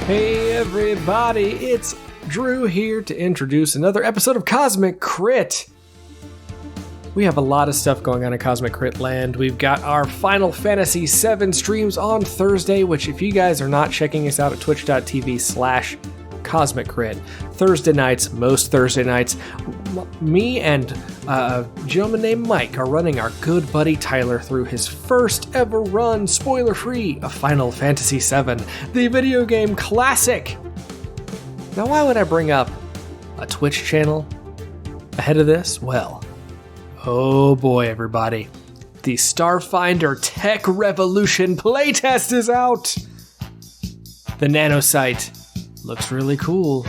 Hey everybody, it's Drew here to introduce another episode of Cosmic Crit. We have a lot of stuff going on in Cosmic Crit land. We've got our Final Fantasy VII streams on Thursday, which if you guys are not checking us out at twitch.tv/Cosmic Crit, Thursday nights, most Thursday nights, me and a gentleman named Mike are running our good buddy Tyler through his first ever run, spoiler-free, of Final Fantasy VII, the video game classic. Now, why would I bring up a Twitch channel ahead of this? Well, oh boy, everybody. The Starfinder Tech Revolution playtest is out! The nanosite looks really cool.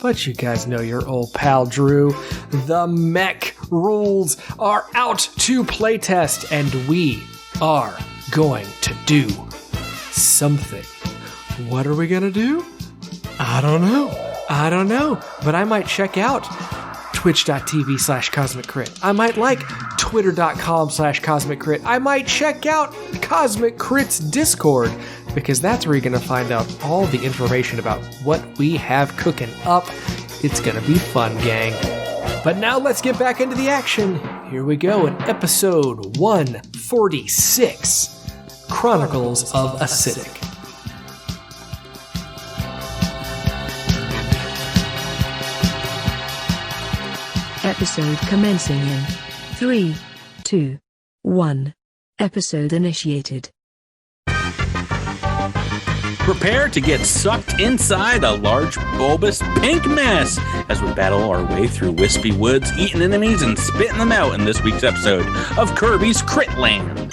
But you guys know your old pal Drew. The mech rules are out to playtest, and we are going to do something. What are we gonna do? I don't know. But I might check out twitch.tv/Cosmic Crit. I might like twitter.com/Cosmic Crit. I might check out Cosmic Crit's Discord, because that's where you're going to find out all the information about what we have cooking up. It's going to be fun, gang. But now let's get back into the action. Here we go in episode 146, Chronicles of Acidic. Episode commencing in 3, 2, 1. Episode initiated. Prepare to get sucked inside a large, bulbous pink mess as we battle our way through wispy woods, eating enemies and spitting them out in this week's episode of Kirby's Crit Land.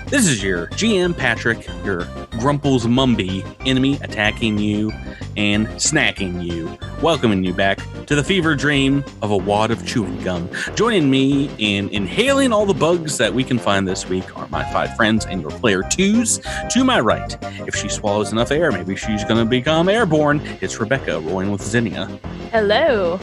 This is your GM Patrick, your Grumple's Mumby, enemy attacking you and snacking you, welcoming you back to the fever dream of a wad of chewing gum. Joining me in inhaling all the bugs that we can find this week are my 5 friends and your player 2s. To my right, if she swallows enough air, maybe she's going to become airborne. It's Rebecca rolling with Zinnia. Hello.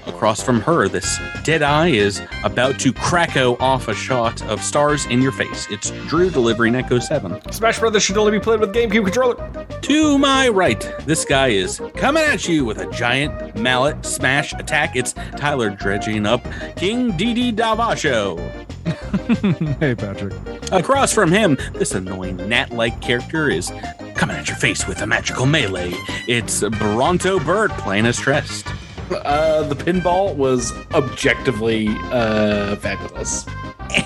Across from her, this dead eye is about to cracko off a shot of stars in your face. It's Drew delivering Echo 7. Smash Brothers should only be played with GameCube controller. To my right, this guy is coming at you with a giant mallet smash attack. It's Tyler dredging up King Didi Davasho. Hey, Patrick. Across from him, this annoying gnat-like character is coming at your face with a magical melee. It's Bronto Bird playing as stressed. The pinball was objectively fabulous.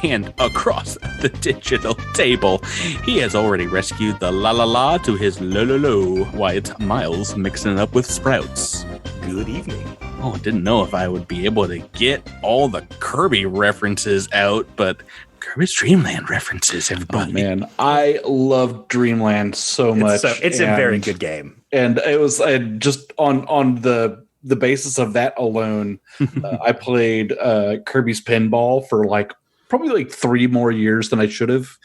And across the digital table, he has already rescued the la la la to his lo lo lo. Why, it's Miles mixing it up with Sprouts. Good evening. Oh, I didn't know if I would be able to get all the Kirby references out, but Kirby's Dream Land references, everybody. Oh, man, I love Dreamland so much. It's a very good game. And it was just on the basis of that alone, I played Kirby's Pinball for probably 3 more years than I should have.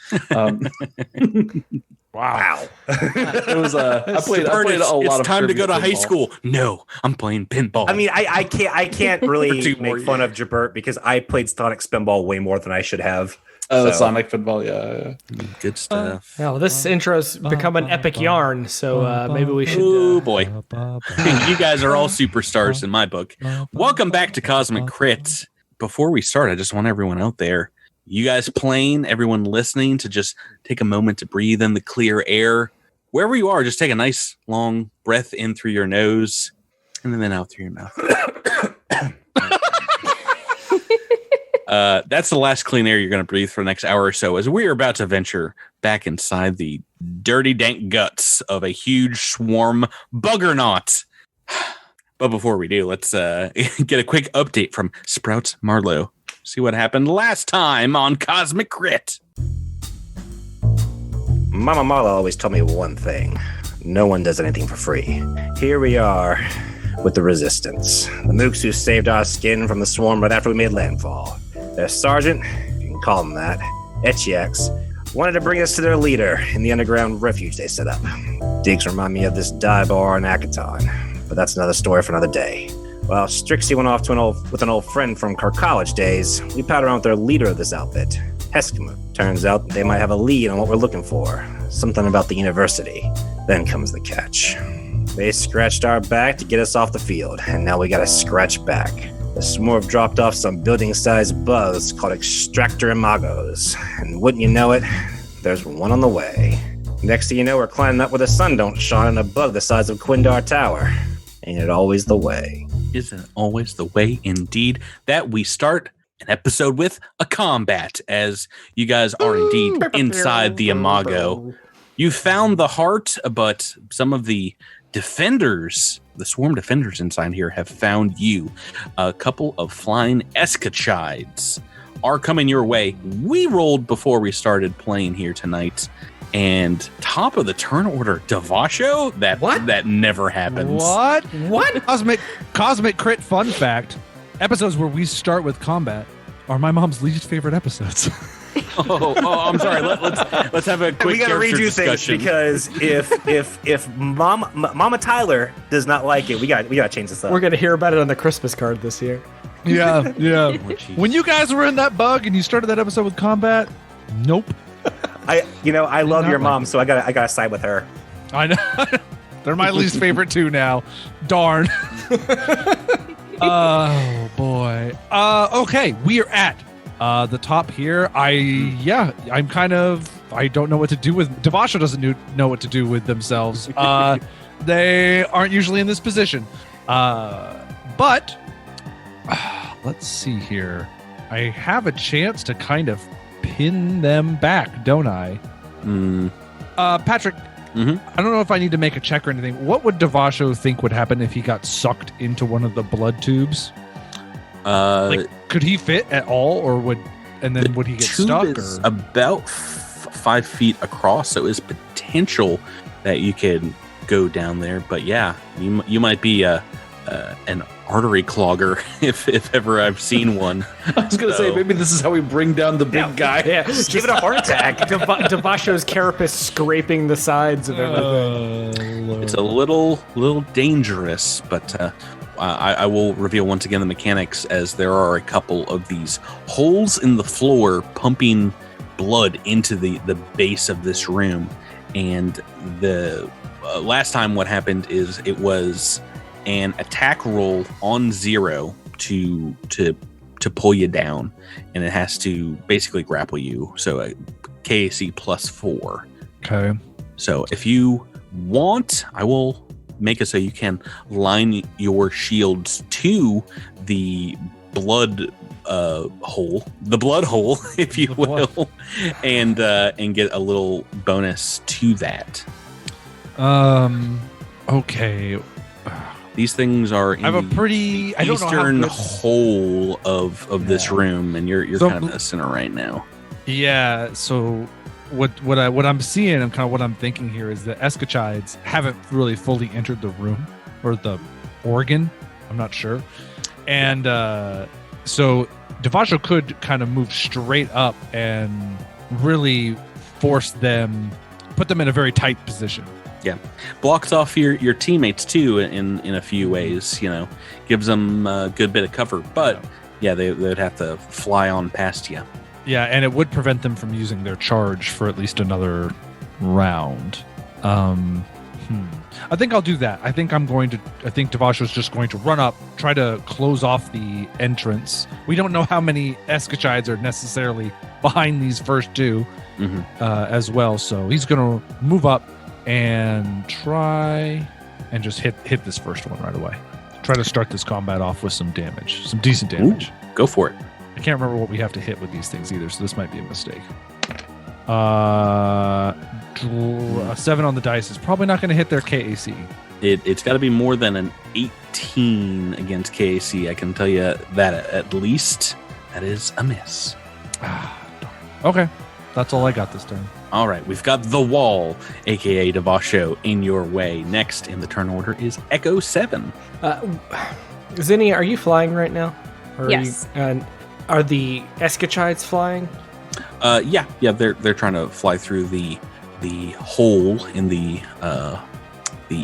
Wow. It was I played a lot of It's time Kirby to go to pinball. high school. No, I'm playing pinball. I mean, I can't really more make fun of Jabert because I played Sonic Spinball way more than I should have. Sonic Pinball, yeah. Good stuff. Well, this intro's become an epic yarn, so maybe we should... Oh, boy. You guys are all superstars in my book. Welcome back to Cosmic Crit. Before we start, I just want everyone out there, you guys playing, everyone listening, to just take a moment to breathe in the clear air. Wherever you are, just take a nice long breath in through your nose and then out through your mouth. That's the last clean air you're going to breathe for the next hour or so, as we are about to venture back inside the dirty, dank guts of a huge swarm buggernaut. But before we do, let's get a quick update from Sprouts Marlowe. See what happened last time on Cosmic Crit. Mama Marla always told me one thing. No one does anything for free. Here we are with the Resistance. The mooks who saved our skin from the swarm right after we made landfall. Their sergeant, if you can call him that, Etchiax, wanted to bring us to their leader in the underground refuge they set up. Digs remind me of this dive bar in Akaton, but that's another story for another day. While Strixie went off with an old friend from our college days, we palled around with their leader of this outfit, Eskimo. Turns out they might have a lead on what we're looking for. Something about the university. Then comes the catch. They scratched our back to get us off the field, and now we gotta scratch back. The Smorv dropped off some building-sized bugs called Extractor Imagos, and wouldn't you know it, there's one on the way. Next thing you know, we're climbing up where the sun don't shine on a bug the size of Quindar Tower. Ain't it always the way? Isn't always the way, indeed, that we start an episode with a combat, as you guys are indeed inside the Imago. You found the heart, but some of the defenders, the swarm defenders inside here, have found you. A couple of flying escachides are coming your way. We rolled before we started playing here tonight, and top of the turn order, Devasho? That never happens. What? Cosmic crit fun fact. Episodes where we start with combat are my mom's least favorite episodes. I'm sorry. Let's have a quick. We gotta redo discussion. things because if Mama Tyler does not like it, we gotta change this up. We're gonna hear about it on the Christmas card this year. Yeah. When you guys were in that bug and you started that episode with combat, nope. I love your Not mom, like so I gotta side with her. I know. They're my least favorite too now. Darn. Oh boy. Okay, we are at the top here. I don't know what to do with Devasho doesn't know what to do with themselves. They aren't usually in this position. But let's see here. I have a chance to kind of pin them back, don't I? Patrick, I don't know if I need to make a check or anything. What would Devasho think would happen if he got sucked into one of the blood tubes? Could he fit at all, or would he get stuck? Is about 5 feet across, so it's potential that you could go down there. But yeah, you might be an artery clogger if ever I've seen one. I was going to say, maybe this is how we bring down the big guy. Yeah, Give it a heart attack. Devasho's carapace scraping the sides of everything. It's a little dangerous, but I will reveal once again the mechanics, as there are a couple of these holes in the floor pumping blood into the base of this room. And the last time what happened is it was an attack roll on 0 to pull you down, and it has to basically grapple you. So a KAC +4. Okay. So if you want, I will make it so you can line your shields to the blood hole, if you will, and get a little bonus to that. Okay. These things are in I have a pretty the eastern hole of this room, and you're So- kind of in the center right now. Yeah. So what I'm seeing and kind of what I'm thinking here is that escachides haven't really fully entered the room or the organ. I'm not sure, and so Devasho could kind of move straight up and really force them, put them in a very tight position. Yeah, blocks off your teammates too in a few ways. Gives them a good bit of cover, but yeah, they would have to fly on past you. Yeah, and it would prevent them from using their charge for at least another round. I think I'll do that. I think Devasho's just going to run up, try to close off the entrance. We don't know how many escachides are necessarily behind these first two as well, so he's going to move up and try and just hit this first one right away. Try to start this combat off with some damage, some decent damage. Ooh, go for it. I can't remember what we have to hit with these things either, so this might be a mistake. A 7 on the dice is probably not going to hit their KAC. It's got to be more than an 18 against KAC. I can tell you that at least. That is a miss. Darn. Okay, that's all I got this turn. All right, we've got the wall, aka Devasho, in your way. Next in the turn order is Echo 7. Zinnia, are you flying right now? Or Yes. Are the escachides flying? Yeah, they're trying to fly through the hole in the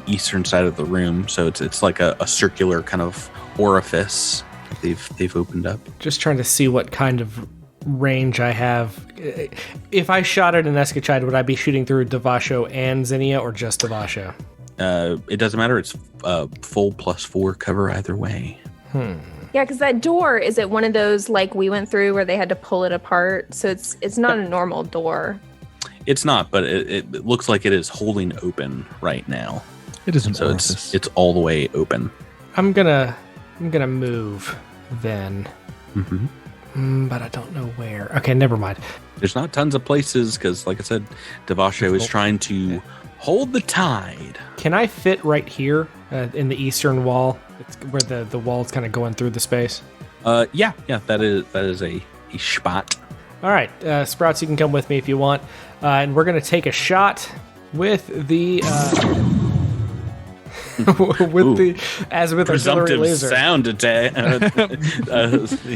eastern side of the room. So it's like a circular kind of orifice they've opened up. Just trying to see what kind of range I have. If I shot at an Escachide, would I be shooting through Devasho and Zinnia or just Devasho? It doesn't matter. It's full +4 cover either way. Yeah, because that door, is it one of those like we went through where they had to pull it apart? So it's not a normal door. It's not, but it looks like it is holding open right now. It isn't. So it's all the way open. I'm gonna move then. But I don't know where. Okay, never mind. There's not tons of places because, like I said, Devasho is trying to hold the tide. Can I fit right here in the eastern wall? It's where the wall's kind of going through the space. Yeah, that is a spot. All right, Sprouts, you can come with me if you want, and we're gonna take a shot with the with artillery laser. Sound attack.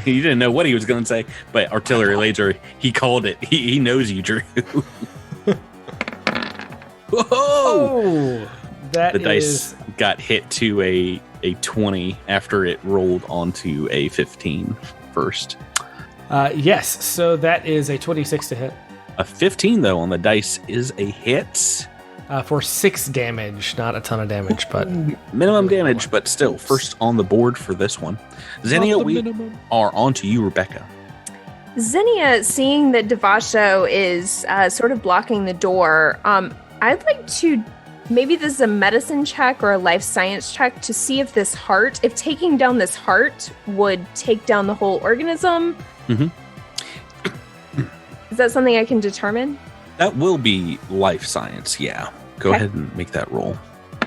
He didn't know what he was going to say, but artillery laser. He called it. He knows you, Drew. Whoa! Oh, The dice got hit to a 20 after it rolled onto a 15 first. Yes, so that is a 26 to hit. A 15 though on the dice is a hit. For 6 damage, not a ton of damage, but minimum damage, but still first on the board for this one. Zinnia, we are on to you, Rebecca. Zinnia, seeing that Devasho is sort of blocking the door, I'd like to, maybe this is a medicine check or a life science check to see if if taking down this heart would take down the whole organism. Mm-hmm. Is that something I can determine? That will be life science, yeah. Go ahead and make that roll.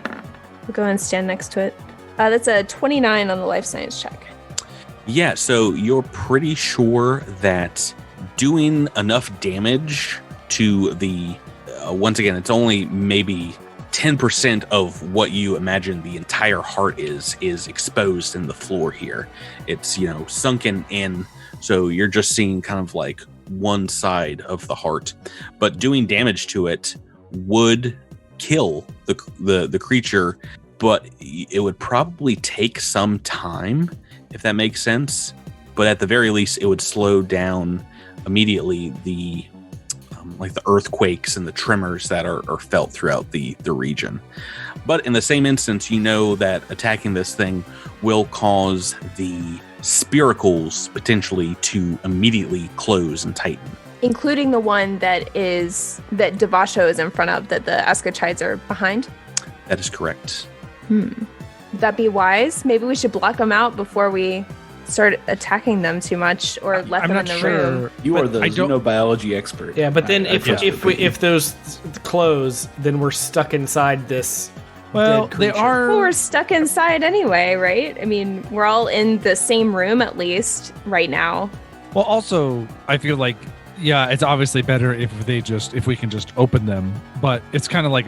I'll go and stand next to it. That's a 29 on the life science check. Yeah, so you're pretty sure that doing enough damage to the... once again, it's only maybe 10% of what you imagine the entire heart is exposed in the floor here. It's, sunken in, so you're just seeing kind of like one side of the heart, but doing damage to it would kill the creature, but it would probably take some time, if that makes sense. But at the very least, it would slow down immediately the earthquakes and the tremors that are felt throughout the region. But in the same instance, you know that attacking this thing will cause the spiracles potentially to immediately close and tighten. Including the one that Devasho is in front of, that the Escachides are behind? That is correct. Would that be wise? Maybe we should block them out before we start attacking them too much, or let them in the room. You are the xenobiology expert. Yeah, but then if those close, then we're stuck inside this. Well, they are. Well, we're stuck inside anyway, right? I mean, we're all in the same room at least right now. Well, also, I feel like, yeah, it's obviously better if we can just open them. But it's kind of like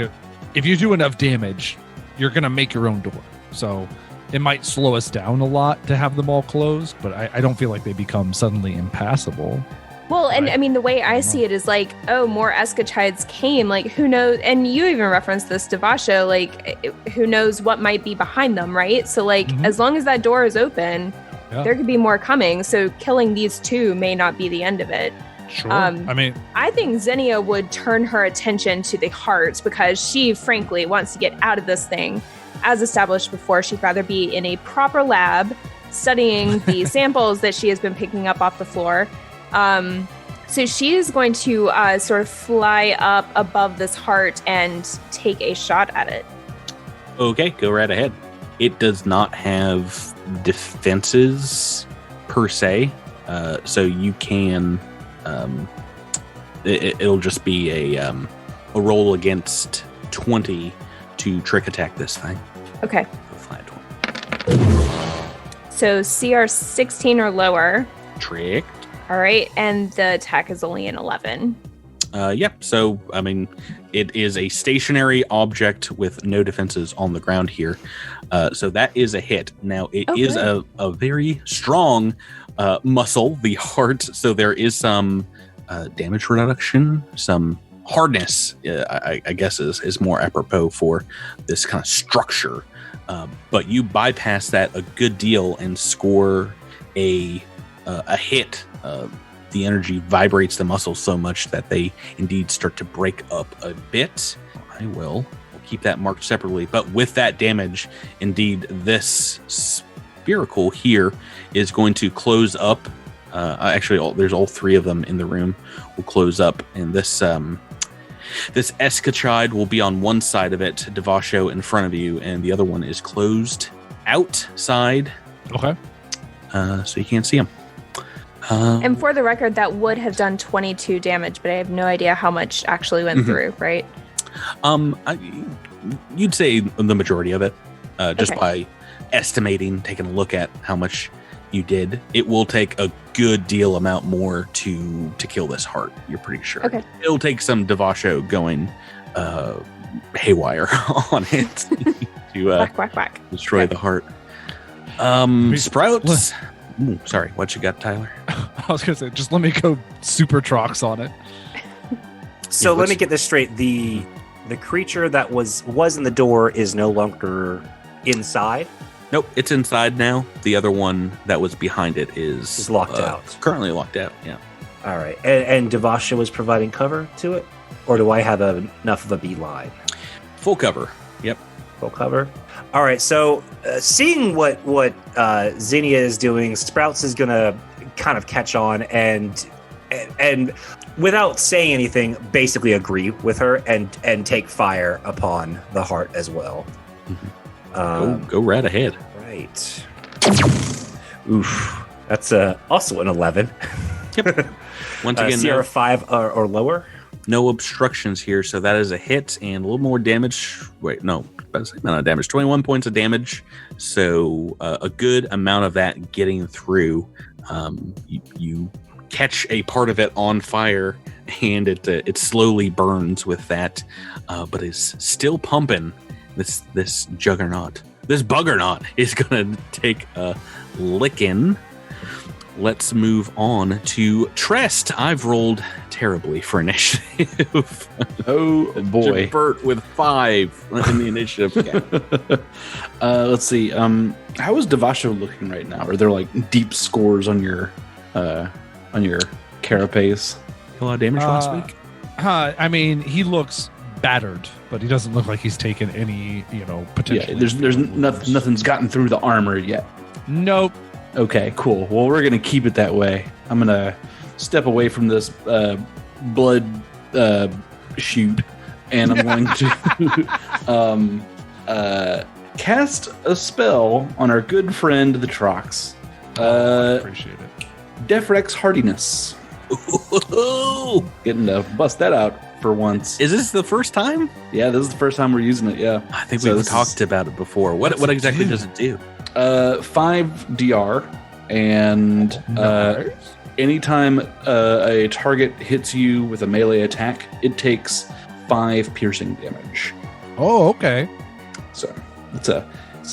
if you do enough damage, you're gonna make your own door. So it might slow us down a lot to have them all closed, but I don't feel like they become suddenly impassable. Well, and I mean, the way I see it is like, oh, more Escachides came, like, who knows? And you even referenced this, Devasho, like, who knows what might be behind them, right? So, like, as long as that door is open, there could be more coming. So killing these two may not be the end of it. Sure. I think Zinnia would turn her attention to the heart because she, frankly, wants to get out of this thing. As established before, she'd rather be in a proper lab studying the samples that she has been picking up off the floor. So she is going to sort of fly up above this heart and take a shot at it. Okay, go right ahead. It does not have defenses per se, so you can. It'll just be a roll against 20 to trick attack this thing. Okay. So CR 16 or lower. Tricked. All right, and the attack is only an 11. Yep. So, I mean, it is a stationary object with no defenses on the ground here. So that is a hit. Now, it is a very strong muscle, the heart. So there is some damage reduction, some hardness, I guess is more apropos for this kind of structure. But you bypass that a good deal and score a hit the energy vibrates the muscles so much that they indeed start to break up a bit. We'll keep that marked separately. But with that damage, indeed, this spherical here is going to close up. Actually, there's all three of them in the room. Will close up, and this escachide will be on one side of it, Devasho in front of you, and the other one is closed outside. Okay. So you can't see them. And for the record, that would have done 22 damage, but I have no idea how much actually went through, right? You'd say the majority of it, just Okay. by estimating, taking a look at how much you did. It will take a good deal amount more to kill this heart. You're pretty sure. Okay. It'll take some Devasho going haywire on it to Whack, whack, whack. destroy Okay. the heart. Sprouts. Ooh, sorry, what you got, Tyler? I was gonna say, just let me go super Trox on it. So Yeah, let me get this straight. The creature that was in the door is no longer inside. Nope, it's inside now. The other one that was behind it is locked out. Currently locked out. Yeah. All right, and Devasha was providing cover to it, or do I have enough of a beeline? Full cover. Yep. Full cover. All right, so seeing what Zinnia is doing, Sprouts is gonna kind of catch on and without saying anything, basically agree with her and take fire upon the heart as well. Go right ahead. Right. Oof. That's also an 11. Yep. Once again, Sierra 5 or lower. no obstructions here, so that is a hit and a little more damage. Wait, no, about the same amount of damage. 21 points of damage, so a good amount of that getting through. You catch a part of it on fire, and it slowly burns with that, but is still pumping. This juggernaut, this buggernaut is gonna take a licking. Let's move on to Trest. I've rolled terribly for initiative. Oh boy. Bert with 5 in the initiative. Let's see. How is Devasho looking right now? Are there like deep scores on your carapace? A lot of damage last week. I mean, he looks battered, but he doesn't look like he's taken any, potential. Yeah, there's nothing's gotten through the armor yet. Nope. Okay, cool. Well, we're gonna keep it that way. I'm gonna step away from this blood shoot, and I'm going to cast a spell on our good friend the Trox. I appreciate it. Defrex Hardiness. Ooh. Getting to bust that out for once. Is this the first time? Yeah, this is the first time we're using it. Yeah, I think So we've this talked about it before. What exactly does it do? 5 DR, and anytime a target hits you with a melee attack, it takes 5 piercing damage. Oh, okay. So it's a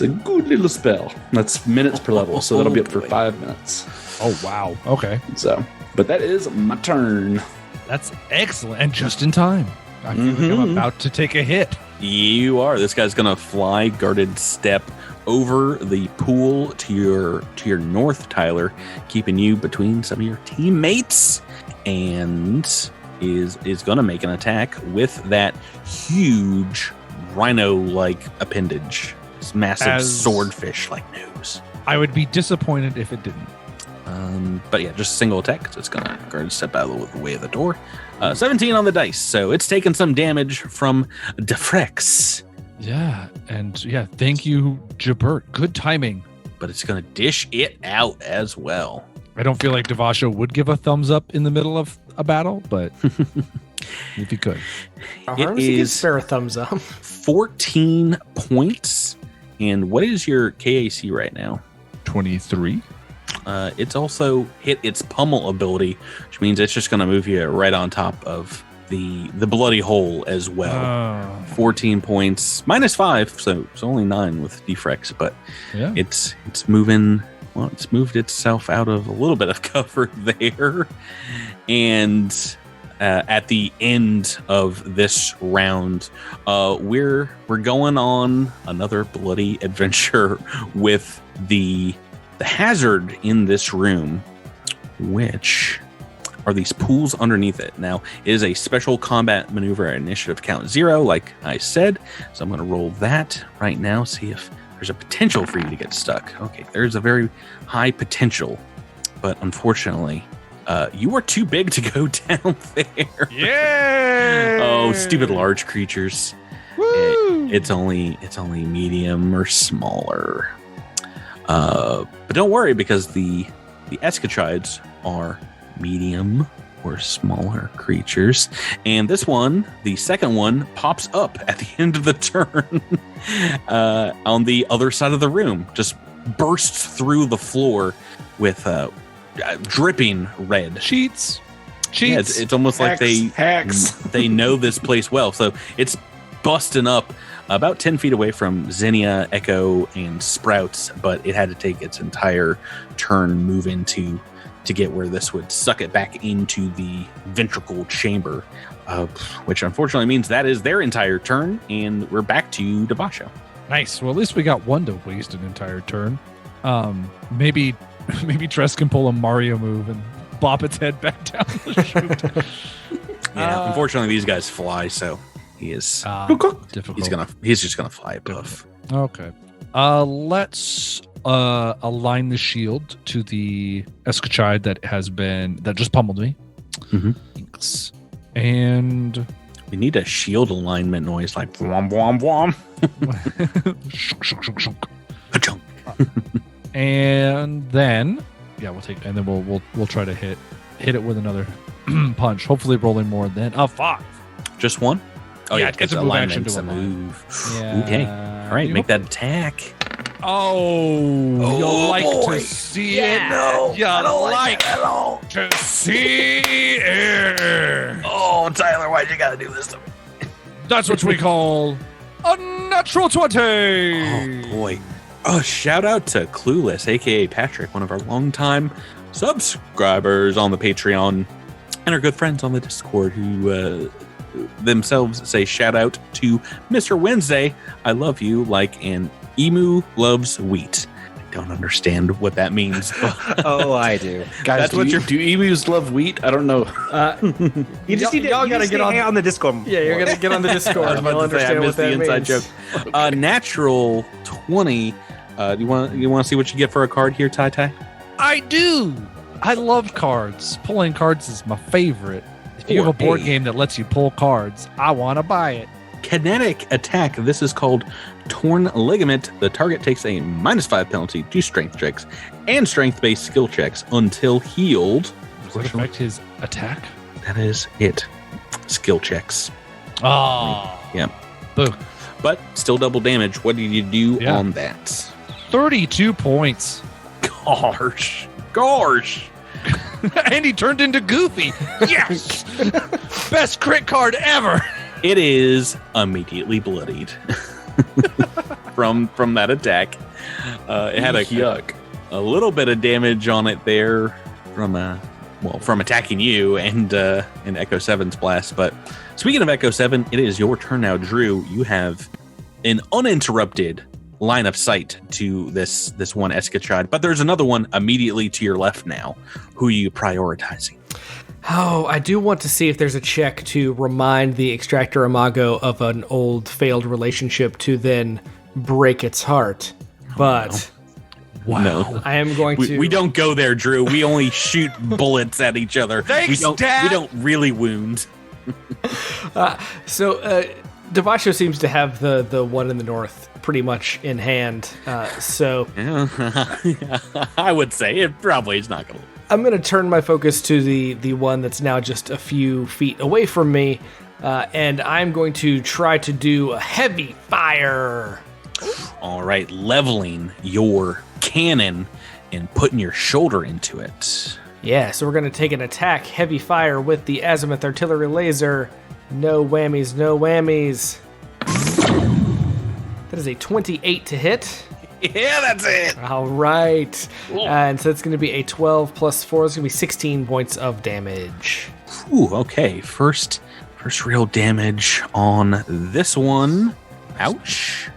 good little spell. That's minutes per level, so that'll be up for 5 minutes. Oh, wow. Okay. So, but that is my turn. That's excellent. And just in time. I feel like I'm about to take a hit. You are. This guy's gonna fly guarded step over the pool to your north, Tyler, keeping you between some of your teammates, and is gonna make an attack with that huge rhino-like appendage. This massive swordfish-like nose. I would be disappointed if it didn't. But yeah, just a single attack. So it's gonna guard step out of the way of the door. 17 on the dice, so it's taken some damage from Defrex. Yeah, and thank you, Jabert. Good timing. But it's gonna dish it out as well. I don't feel like Devasho would give a thumbs up in the middle of a battle, but if he could. It is spare a thumbs up. 14 points. And what is your KAC right now? 23. It's also hit its pummel ability, which means it's just going to move you right on top of the bloody hole as well. 14 points, -5, so it's only 9 with Defrex, but Yeah. it's moving. Well, it's moved itself out of a little bit of cover there, and at the end of this round, we're going on another bloody adventure with the hazard in this room, which are these pools underneath it. Now, it is a special combat maneuver initiative count 0, like I said. So I'm going to roll that right now, see if there's a potential for you to get stuck. Okay, there's a very high potential, but unfortunately, you are too big to go down there. Yeah. Oh, stupid large creatures. It's only medium or smaller. But don't worry, because the Escachides are medium or smaller creatures. And this one, the second one, pops up at the end of the turn on the other side of the room. Just bursts through the floor with dripping red. Cheats. Yeah, it's almost like they know this place well. So it's busting up about 10 feet away from Zinnia, Echo, and Sprouts, but it had to take its entire turn moving to get where this would suck it back into the ventricle chamber, which unfortunately means that is their entire turn, and we're back to Devasho. Nice. Well, at least we got one to waste an entire turn. Maybe Tress can pull a Mario move and bop its head back down the chute. Yeah, unfortunately these guys fly, so he is difficult. He's just gonna fly above. Okay. Let's align the shield to the Escachide that just pummeled me. Mm-hmm. Thanks. And we need a shield alignment noise like whom whom whom. Ka-chunk. And then we'll try to hit it with another punch. Hopefully rolling more than a 5. Just one? Oh yeah, it's a move action to move. Yeah. Okay. All right, make that attack. Oh, you like to see it? No, you like to see it. Oh, Tyler, why'd you gotta do this to me? That's what we call a natural 20. Oh boy. Oh, shout out to Clueless, aka Patrick, one of our longtime subscribers on the Patreon, and our good friends on the Discord who themselves say shout out to Mr. Wednesday. I love you like an emu loves wheat. I don't understand what that means. Oh, I do. Guys, do emus love wheat? I don't know. You just need to, y'all gotta get on the Discord. Yeah, you're gonna get on the Discord. I You'll understand what that inside means. joke. Natural 20. Do you want to see what you get for a card here, Tai? I do. I love cards. Pulling cards is my favorite. If you have a board game that lets you pull cards, I want to buy it. Kinetic attack. This is called Torn Ligament. The target takes a -5 penalty to strength checks and strength-based skill checks until healed. Does that affect his attack? That is it. Skill checks. Oh. Yeah. Boom. But still double damage. What did you do on that? 32 points. Gosh. And he turned into Goofy. Yes! Best crit card ever. It is immediately bloodied from that attack. It had a little bit of damage on it there from attacking you and Echo 7's blast. But speaking of Echo 7, it is your turn now, Drew. You have an uninterrupted line of sight to this one Escachide, but there's another one immediately to your left now. Who are you prioritizing? Oh, I do want to see if there's a check to remind the Extractor Imago of an old failed relationship to then break its heart. But wow. No. I am going to. We don't go there, Drew. We only shoot bullets at each other. Thanks, Dad. We don't really wound. Devasho seems to have the one in the north pretty much in hand. So I would say it probably is not going to. I'm going to turn my focus to the one that's now just a few feet away from me, and I'm going to try to do a heavy fire. All right, leveling your cannon and putting your shoulder into it. Yeah, so we're going to take an attack, heavy fire with the Azimuth Artillery Laser. No whammies, no whammies. That is a 28 to hit. Yeah, that's it. All right. And so it's going to be a 12 plus 4. It's going to be 16 points of damage. Ooh, okay. First real damage on this one. Ouch.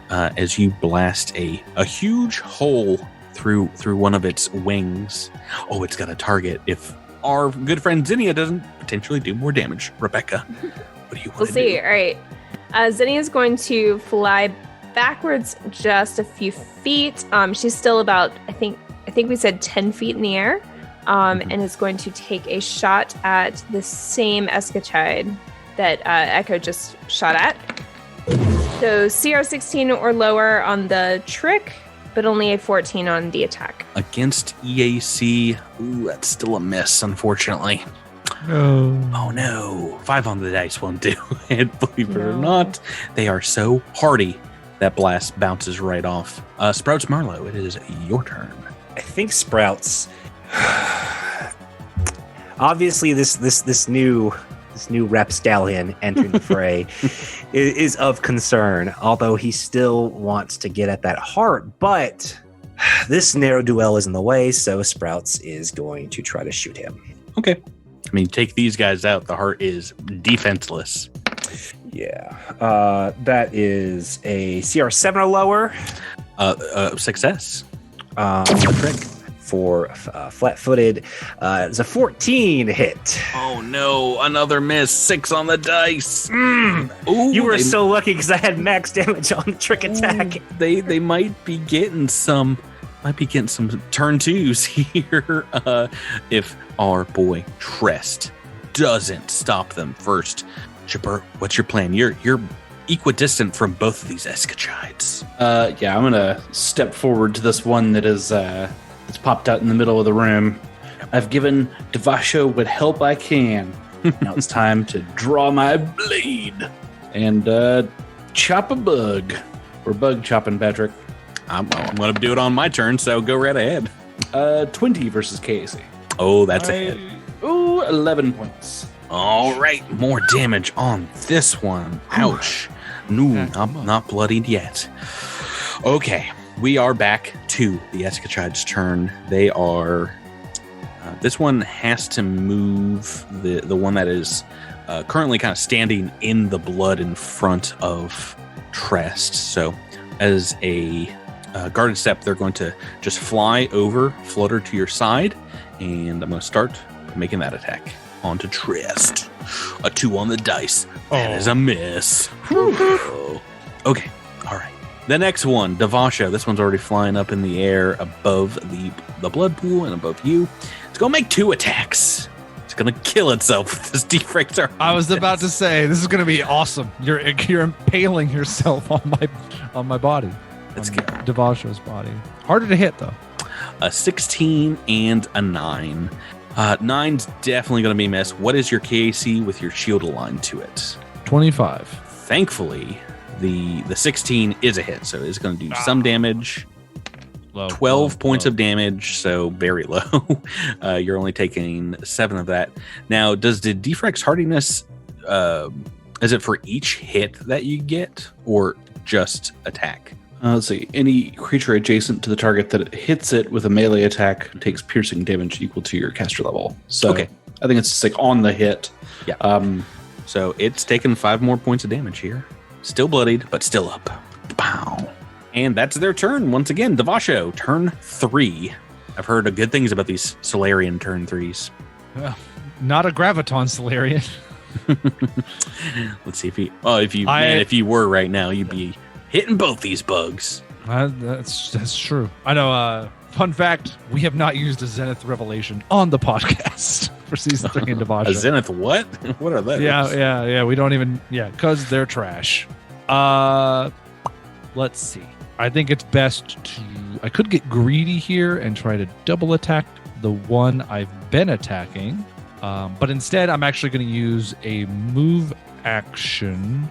As you blast a huge hole through one of its wings. Oh, it's got a target. If our good friend Zinnia doesn't potentially do more damage. Rebecca, what do you want We'll to see. do? All right. Zinnia is going to fly backwards just a few feet. She's still about, I think we said 10 feet in the air, and is going to take a shot at the same Escachide that Echo just shot at. So CR 16 or lower on the trick, but only a 14 on the attack. Against EAC, ooh, that's still a miss, unfortunately. No. Oh no, 5 on the dice won't do it. Believe it or No. not, they are so hardy that blast bounces right off. Sprouts Marlowe, it is your turn. I think Sprouts. Obviously, this new rapscallion entering the fray is of concern. Although he still wants to get at that heart, but this narrow duel is in the way, so Sprouts is going to try to shoot him. Okay. I mean, take these guys out. The heart is defenseless. Yeah, that is a CR 7 or lower. Success. Trick for flat-footed. It's a 14 hit. Oh no, another miss. 6 on the dice. Ooh, You were they- so lucky because I had max damage on the trick attack. They might be getting some turn 2s here if our boy Trest doesn't stop them first. Chipper, what's your plan? You're equidistant from both of these Escachides. Yeah, I'm gonna step forward to this one that is that's popped out in the middle of the room. I've given Devasho what help I can. Now it's time to draw my blade and chop a bug. We're bug chopping, Patrick. I'm going to do it on my turn, so go right ahead. 20 versus Casey. Oh, that's a hit. Ooh, 11 points. All right, more damage on this one. Ouch. No, not bloodied yet. Okay, we are back to the Escachide's turn. They are... this one has to move the one that is currently kind of standing in the blood in front of Trest. So as a guarded step, they're going to just fly over, flutter to your side, and I'm going to start making that attack onto Trest. A 2 on the dice. That is a miss. Oh. Okay, all right. The next one, Devasha. This one's already flying up in the air above the blood pool and above you. It's going to make 2 attacks. It's going to kill itself with this defractor. I was about to say this is going to be awesome. You're impaling yourself on my body. Let's on go. Devasho's body. Harder to hit though. A 16 and a 9. 9's definitely going to be a miss. What is your KAC with your shield aligned to it? 25. Thankfully, the 16 is a hit, so it's going to do some damage. Low, 12 points of damage, so very low. You're only taking 7 of that. Now, does the defract's hardiness, is it for each hit that you get, or just attack? Let's see. Any creature adjacent to the target that hits it with a melee attack takes piercing damage equal to your caster level. So Okay. I think it's just like on the hit. Yeah. So it's taken 5 more points of damage here. Still bloodied, but still up. Pow. And that's their turn. Once again, Devasho, turn 3. I've heard good things about these Solarian turn 3s. Not a Graviton Solarian. Let's see if you were right now, you'd be hitting both these bugs. That's true. I know. Fun fact: we have not used a Zenith Revelation on the podcast for season 3 in Devasho. A Zenith what? What are those? Yeah. We don't even. Yeah, because they're trash. Let's see. I think it's best to. I could get greedy here and try to double attack the one I've been attacking, but instead I'm actually going to use a move action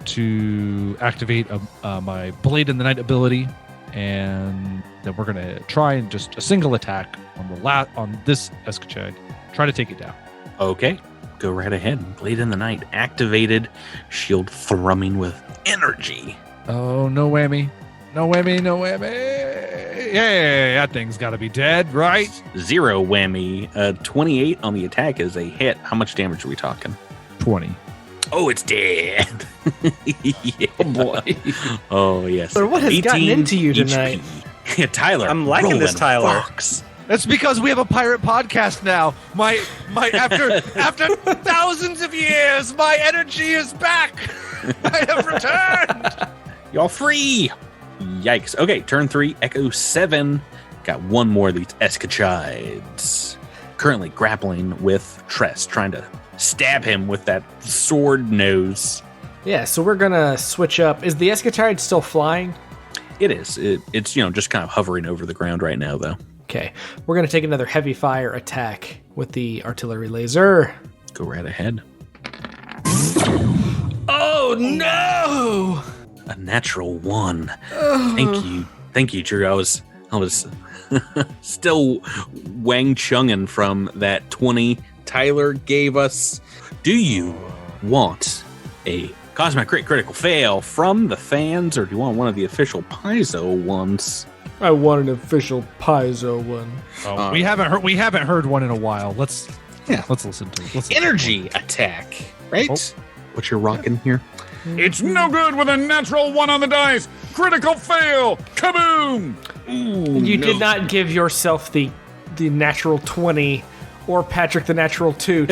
to activate my Blade in the Night ability, and then we're going to try and just a single attack on this Escachide. Try to take it down. Okay, go right ahead. Blade in the Night activated. Shield thrumming with energy. Oh, no whammy. No whammy, no whammy. Yeah, that thing's got to be dead, right? 0 whammy. 28 on the attack is a hit. How much damage are we talking? 20. Oh, it's dead. Yeah. Oh boy. Oh, yes. Tyler, what has gotten 18 into you tonight? HP. Yeah, Tyler. I'm liking this rolling Tyler. Fox. It's because we have a pirate podcast now. My after thousands of years, my energy is back. I have returned. Y'all free. Yikes. Okay, turn 3, Echo 7. Got one more of these Escachides. Currently grappling with Tress, trying to stab him with that sword nose. Yeah, so we're gonna switch up. Is the Escachide still flying? It is. It's just kind of hovering over the ground right now, though. Okay, we're gonna take another heavy fire attack with the artillery laser. Go right ahead. Oh no! A natural 1. Thank you, Drew. I was still Wang Chungin from that 20 Tyler gave us. Do you want a Cosmic critical fail from the fans, or do you want one of the official Paizo ones? I want an official Paizo one. Oh, we haven't heard one in a while. Let's listen to it. Energy attack, right? Oh. What you're rocking here? It's no good with a natural 1 on the dice. Critical fail. Kaboom! You did not give yourself the natural 20 or Patrick the natural 2,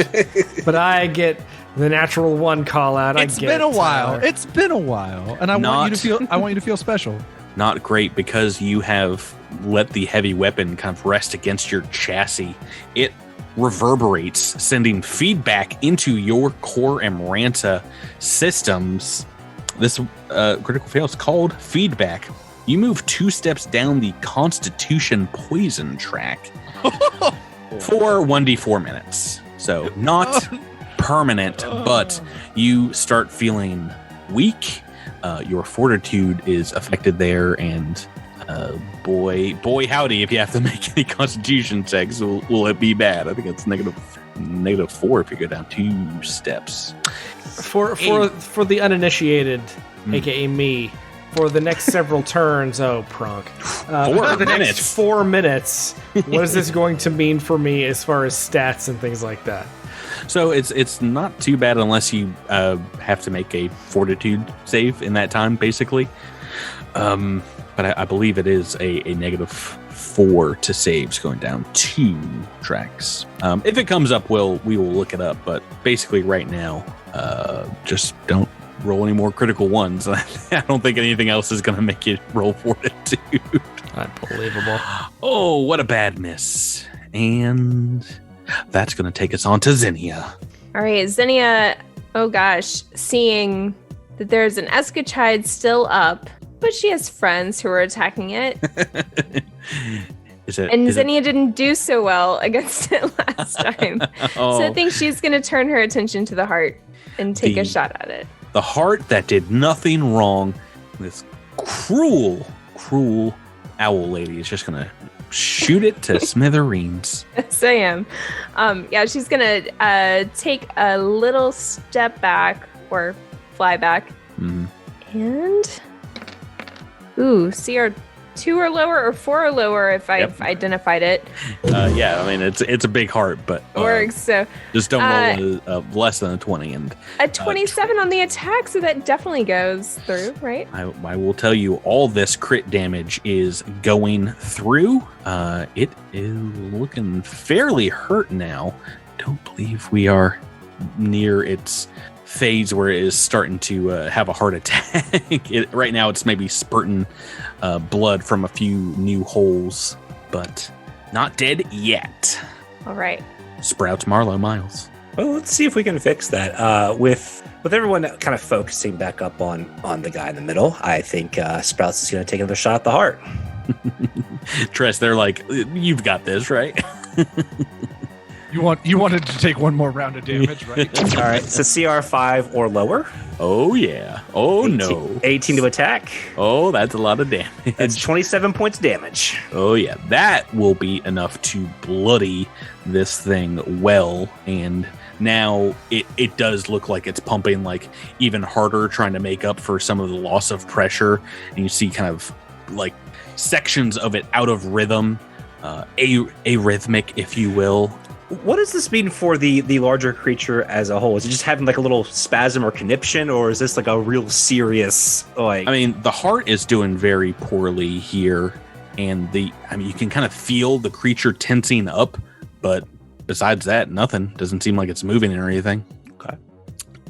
but I get the natural 1 call out. It's been a while. It's been a while, and I want you to feel special. Not great, because you have let the heavy weapon kind of rest against your chassis. It reverberates, sending feedback into your core Amaranta systems. This critical fail is called feedback. You move 2 steps down the Constitution poison track for 1d4 minutes. So not permanent, but you start feeling weak. Your fortitude is affected there, and boy howdy, if you have to make any Constitution checks, will it be bad? I think it's -4 if you go down 2 steps. For the uninitiated, aka me, for the next several turns, Prunk. 4 the minutes. next 4 minutes, what is this going to mean for me as far as stats and things like that? So it's not too bad unless you have to make a fortitude save in that time, basically. But I believe it is a -4 to saves going down 2 tracks. If it comes up, we will look it up. But basically, right now, just don't roll any more critical ones. I don't think anything else is going to make you roll fortitude. Unbelievable. Oh, what a bad miss. And that's going to take us on to Zinnia. All right, Zinnia, oh gosh, seeing that there's an Escachide still up, but she has friends who are attacking it. Zinnia didn't do so well against it last time. So I think she's going to turn her attention to the heart and take a shot at it. The heart that did nothing wrong. This cruel owl lady is just going to shoot it to smithereens. Yes, I am. She's going to take a little step back or fly back. Mm-hmm. And CR 2 or lower or 4 or lower if I've identified it. I mean it's a big heart, but works. So just don't roll less than a 20 and a 27 on the attack, so that definitely goes through, right? I will tell you, all this crit damage is going through. It is looking fairly hurt now. Don't believe we are near its phase where it is starting to have a heart attack. Right now it's maybe spurting blood from a few new holes, but not dead yet. All right. Sprouts, Marlowe, Miles. Well, let's see if we can fix that. With everyone kind of focusing back up on the guy in the middle, I think Sprouts is going to take another shot at the heart. Tress, they're like, you've got this, right? You wanted to take one more round of damage, right? All right, so CR5 or lower. Oh, yeah. Oh, 18, no. 18 to attack. Oh, that's a lot of damage. That's 27 points damage. Oh, yeah. That will be enough to bloody this thing well. And now it does look like it's pumping like even harder, trying to make up for some of the loss of pressure. And you see kind of like sections of it out of rhythm, arrhythmic, if you will. What does this mean for the larger creature as a whole? Is it just having like a little spasm or conniption, or is this like a real serious, like... I mean, the heart is doing very poorly here. and you can kind of feel the creature tensing up, but besides that, nothing. Doesn't seem like it's moving or anything. Okay.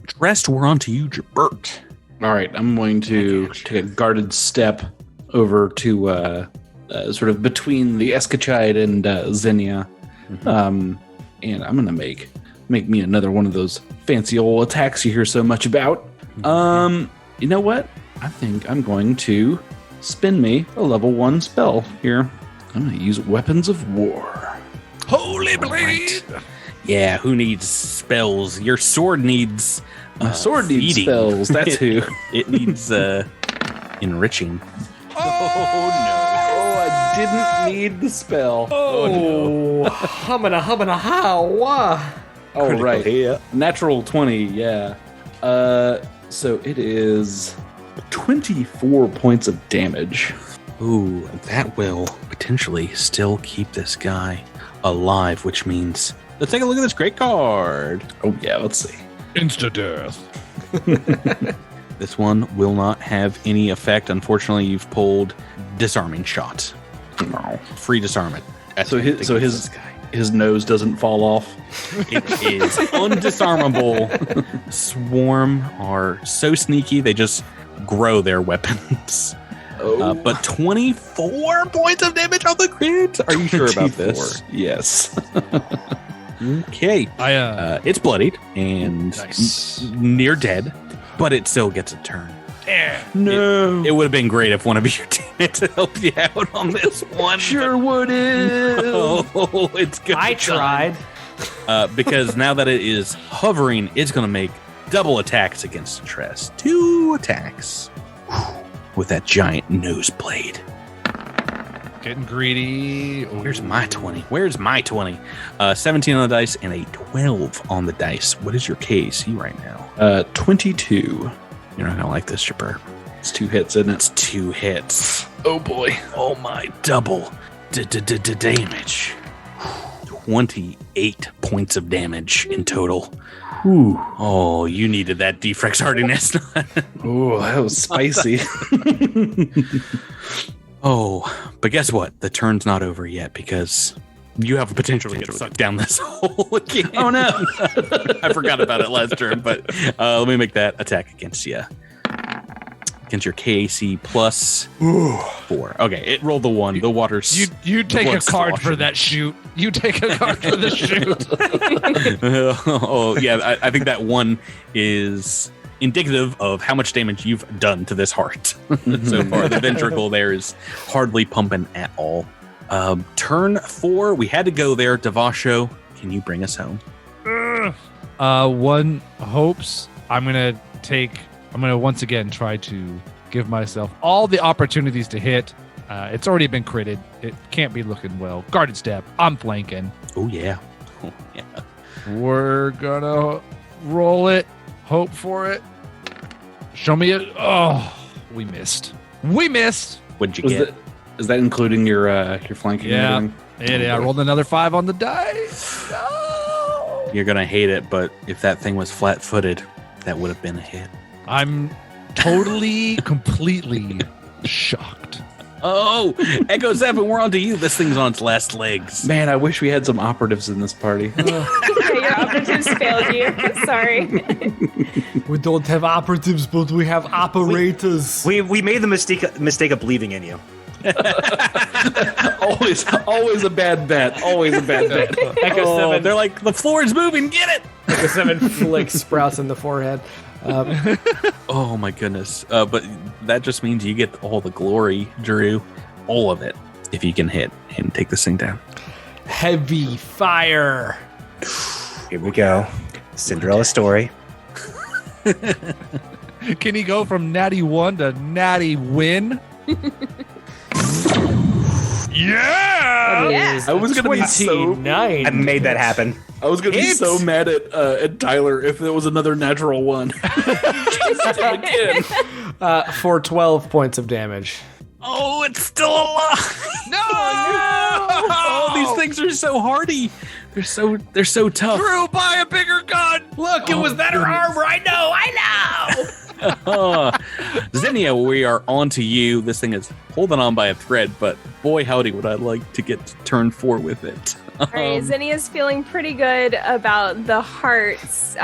Dressed, we're on to you, Jabert. All right, I'm going to take a guarded step over to sort of between the Escachide and Zinnia. And I'm going to make me another one of those fancy old attacks you hear so much about. You know what? I think I'm going to spin me a level 1 spell here. I'm going to use Weapons of War. Holy blade! Yeah, who needs spells? Your sword needs My sword needs feeding. spells. That's who. It needs enriching. Oh, I didn't need the spell. Oh, hummina, how? Oh, right. Yeah. Natural 20, yeah. So it is 24 points of damage. Ooh, that will potentially still keep this guy alive, which means let's take a look at this great card. Oh, yeah, let's see. Insta-death. This one will not have any effect. Unfortunately, you've pulled disarming shot. No. Free disarmament. That's So what I'm thinking of his this guy. his nose doesn't fall off. It is undisarmable. Swarm are so sneaky, they just grow their weapons. But 24 points of damage on the crit? Are you sure about this? 24, yes. Okay. It's bloodied and near dead, but it still gets a turn. No. It would have been great if one of your teammates had helped you out on this one. Sure would have. Oh, it's good. I tried. Because now that it is hovering, it's going to make double attacks against Tress. 2 attacks with that giant nose blade. Getting greedy. Ooh. Where's my 20? 17 on the dice and a 12 on the dice. What is your KC right now? 22. You're not going to like this, Chipper. It's 2 hits, isn't it? It's 2 hits. Oh boy. Oh my, double damage. 28 points of damage in total. Ooh. Oh, you needed that defrex hardiness. Ooh, that was spicy. Oh, but guess what? The turn's not over yet because you have a potential to get sucked down this hole again. Oh no. I forgot about it last turn, but let me make that attack against you. Against your KAC plus 4. Okay, it rolled the 1. The water's... You take a blood's card for sloshing. that shoot. You take a card for the shoot. Oh, yeah, I think that 1 is indicative of how much damage you've done to this heart so far. The ventricle there is hardly pumping at all. Turn 4, we had to go there. Devasho, can you bring us home? One hopes I'm gonna once again try to give myself all the opportunities to hit. It's already been critted. It can't be looking well. Guarded step. I'm flanking. Oh, yeah. Oh, yeah. We're gonna roll it. Hope for it. Show me it. Oh, we missed. What'd you get? Is that including your flanking? Yeah. and everything? I rolled another 5 on the dice. No. You're going to hate it, but if that thing was flat-footed, that would have been a hit. I'm totally, completely shocked. Oh, Echo 7, we're on to you. This thing's on its last legs. Man, I wish we had some operatives in this party. Yeah, your operatives failed you. Sorry. We don't have operatives, but we have operators. We made the mistake of believing in you. always a bad bet. Always a bad bet. Echo 7. They're like, the floor is moving, get it! Echo 7 flicks Sprouts in the forehead. Oh my goodness. But that just means you get all the glory, Drew. All of it. If you can hit and take this thing down. Heavy fire. Here we go. Cinderella story. Can he go from natty 1 to natty win? Yeah! Yeah. I was gonna be so 29. I made that happen. I was gonna be so mad at Tyler if there was another natural 1. For 12 points of damage. Oh, it's still alive! No! Oh, these things are so hardy. They're so tough. Drew, buy a bigger gun! Look, it was that armor. I know. Zinnia, we are on to you. This thing is holding on by a thread, but boy, howdy, would I like to get to turn 4 with it. All right, Zinnia's feeling pretty good about the heart's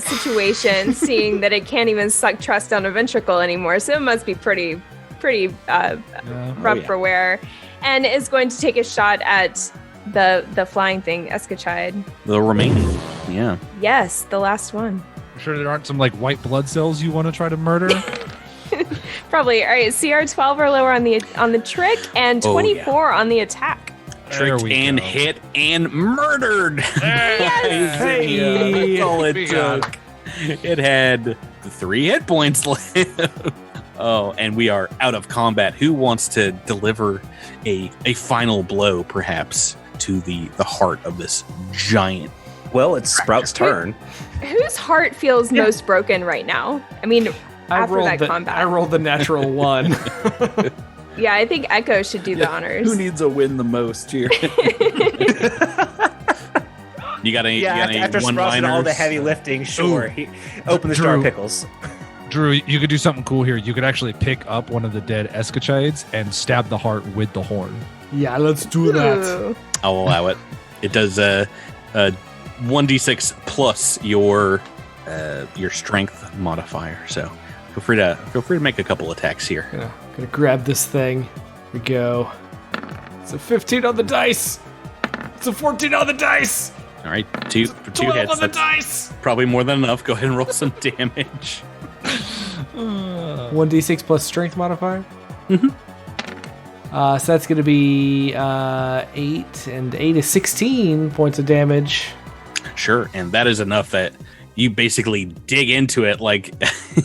situation, seeing that it can't even suck trust down a ventricle anymore. So it must be pretty rough for wear, and is going to take a shot at the flying thing, Escachide. The remaining, yeah. Yes, the last one. I'm sure there aren't some like white blood cells you want to try to murder. Probably. All right, CR 12 or lower on the trick, and 24 on the attack. Tricked and go. hit and murdered. Yes! That's all it took. It had 3 hit points left. Oh, and we are out of combat. Who wants to deliver a final blow, perhaps, to the heart of this giant? Well, it's Sprout's turn. Whose heart feels most broken right now? I mean, after that combat. I rolled the natural 1. Yeah, I think Echo should do the honors. Who needs a win the most here? You got any After Sprout did one-liners? all the heavy lifting, sure. He opened the jar of pickles. Drew, you could do something cool here. You could actually pick up one of the dead Escachides and stab the heart with the horn. Yeah, let's do that. Ooh. I'll allow it. It does 1d6 plus your strength modifier. So feel free to make a couple attacks here. Gonna grab this thing. Here we go. It's a 15 on the dice. It's a 14 on the dice. All right, two hits. On the That's dice. probably more than enough. Go ahead and roll some damage. 1d6 plus strength modifier. So that's going to be 8, and 8 is 16 points of damage. Sure, and that is enough that you basically dig into it like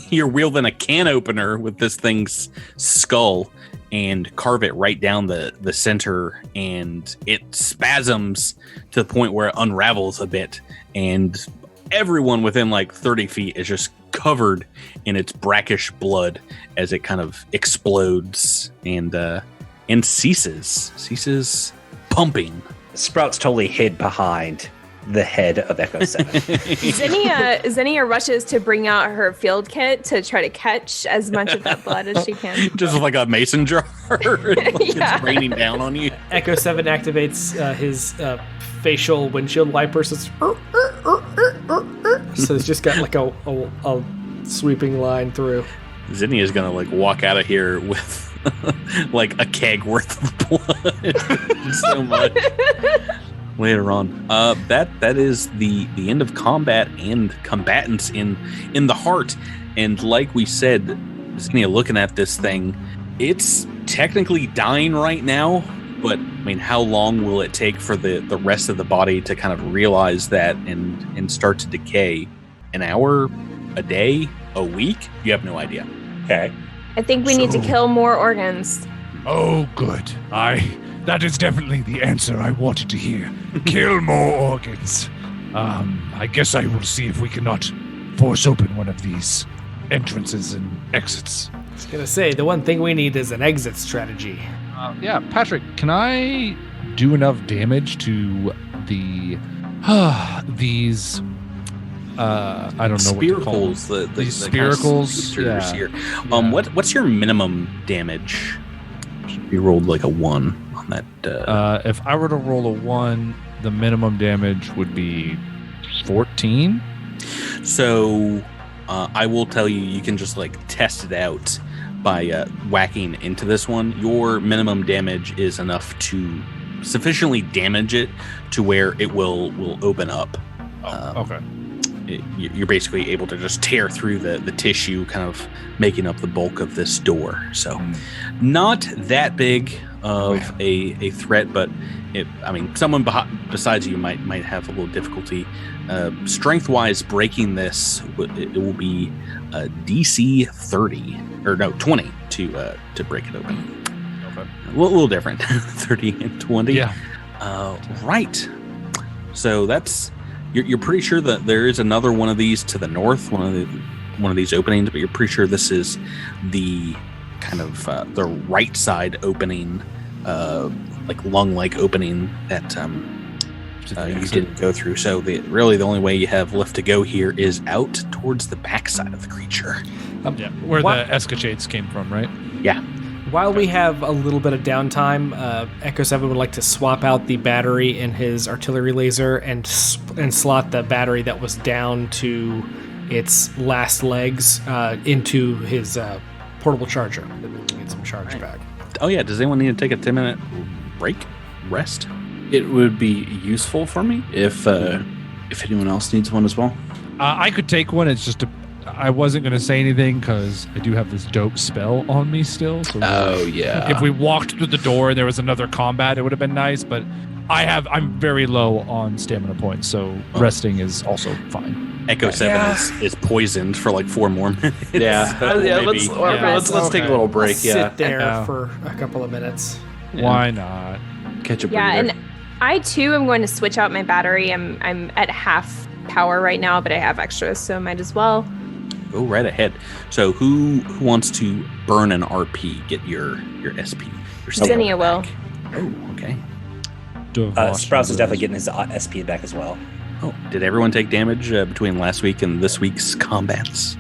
you're wielding a can opener with this thing's skull and carve it right down the center, and it spasms to the point where it unravels a bit, and everyone within like 30 feet is just covered in its brackish blood as it kind of explodes and ceases pumping. Sprout's totally hid behind the head of Echo 7. Zinnia rushes to bring out her field kit to try to catch as much of that blood as she can. Just like a mason jar. It's raining down on you. Echo 7 activates his facial windshield wiper. So it's just got like a sweeping line through. Zinnia is gonna like walk out of here with like a keg worth of blood. So much. Later on, that is the end of combat and combatants in the heart. And like we said, Zinnia, looking at this thing, it's technically dying right now. But I mean, how long will it take for the rest of the body to kind of realize that and start to decay? An hour, a day, a week? You have no idea. Okay. I think we need to kill more organs. Oh, good. That is definitely the answer I wanted to hear. Kill more organs. I guess I will see if we cannot force open one of these entrances and exits. I was gonna say, the one thing we need is an exit strategy. Yeah, Patrick, can I do enough damage to the these I don't know what to call them. Spiracles, These the kind of spiracles, creatures yeah. here. Yeah. What's your minimum damage? You rolled like a 1 on that. If I were to roll a 1, the minimum damage would be 14. So I will tell you, you can just like test it out by whacking into this one. Your minimum damage is enough to sufficiently damage it to where it will open up. Okay. You're basically able to just tear through the tissue, kind of making up the bulk of this door. So not that big of a threat, but someone besides you might have a little difficulty. Strength wise, breaking this, it will be DC 30 or no 20 to break it open. Okay. A little different. 30 and 20. Yeah. Right. So that's. You're pretty sure that there is another one of these to the north, one of these openings, but you're pretty sure this is the kind of the right side opening, like lung-like opening that you didn't go through. So really the only way you have left to go here is out towards the backside of the creature. Yeah, where the escachades came from, right? Yeah. While we have a little bit of downtime, Echo 7 would like to swap out the battery in his artillery laser and slot the battery that was down to its last legs into his portable charger. Get some charge back. Oh yeah, does anyone need to take a 10-minute break? Rest? It would be useful for me if anyone else needs one as well. I could take one. It's just I wasn't going to say anything because I do have this dope spell on me still. So if we walked through the door and there was another combat, it would have been nice. But I'm very low on stamina points, so resting is also fine. Echo 7 is poisoned for like 4 more minutes. Let's take a little break. I'll sit there for a couple of minutes. Yeah. Why not? Catch a breather. Yeah, and I too am going to switch out my battery. I'm at half power right now, but I have extras, so might as well. Go right ahead. So who wants to burn an RP? Get your SP. Your Zinnia will. Oh, okay. Sprouse is definitely getting his SP back as well. Oh, did everyone take damage between last week and this week's combats?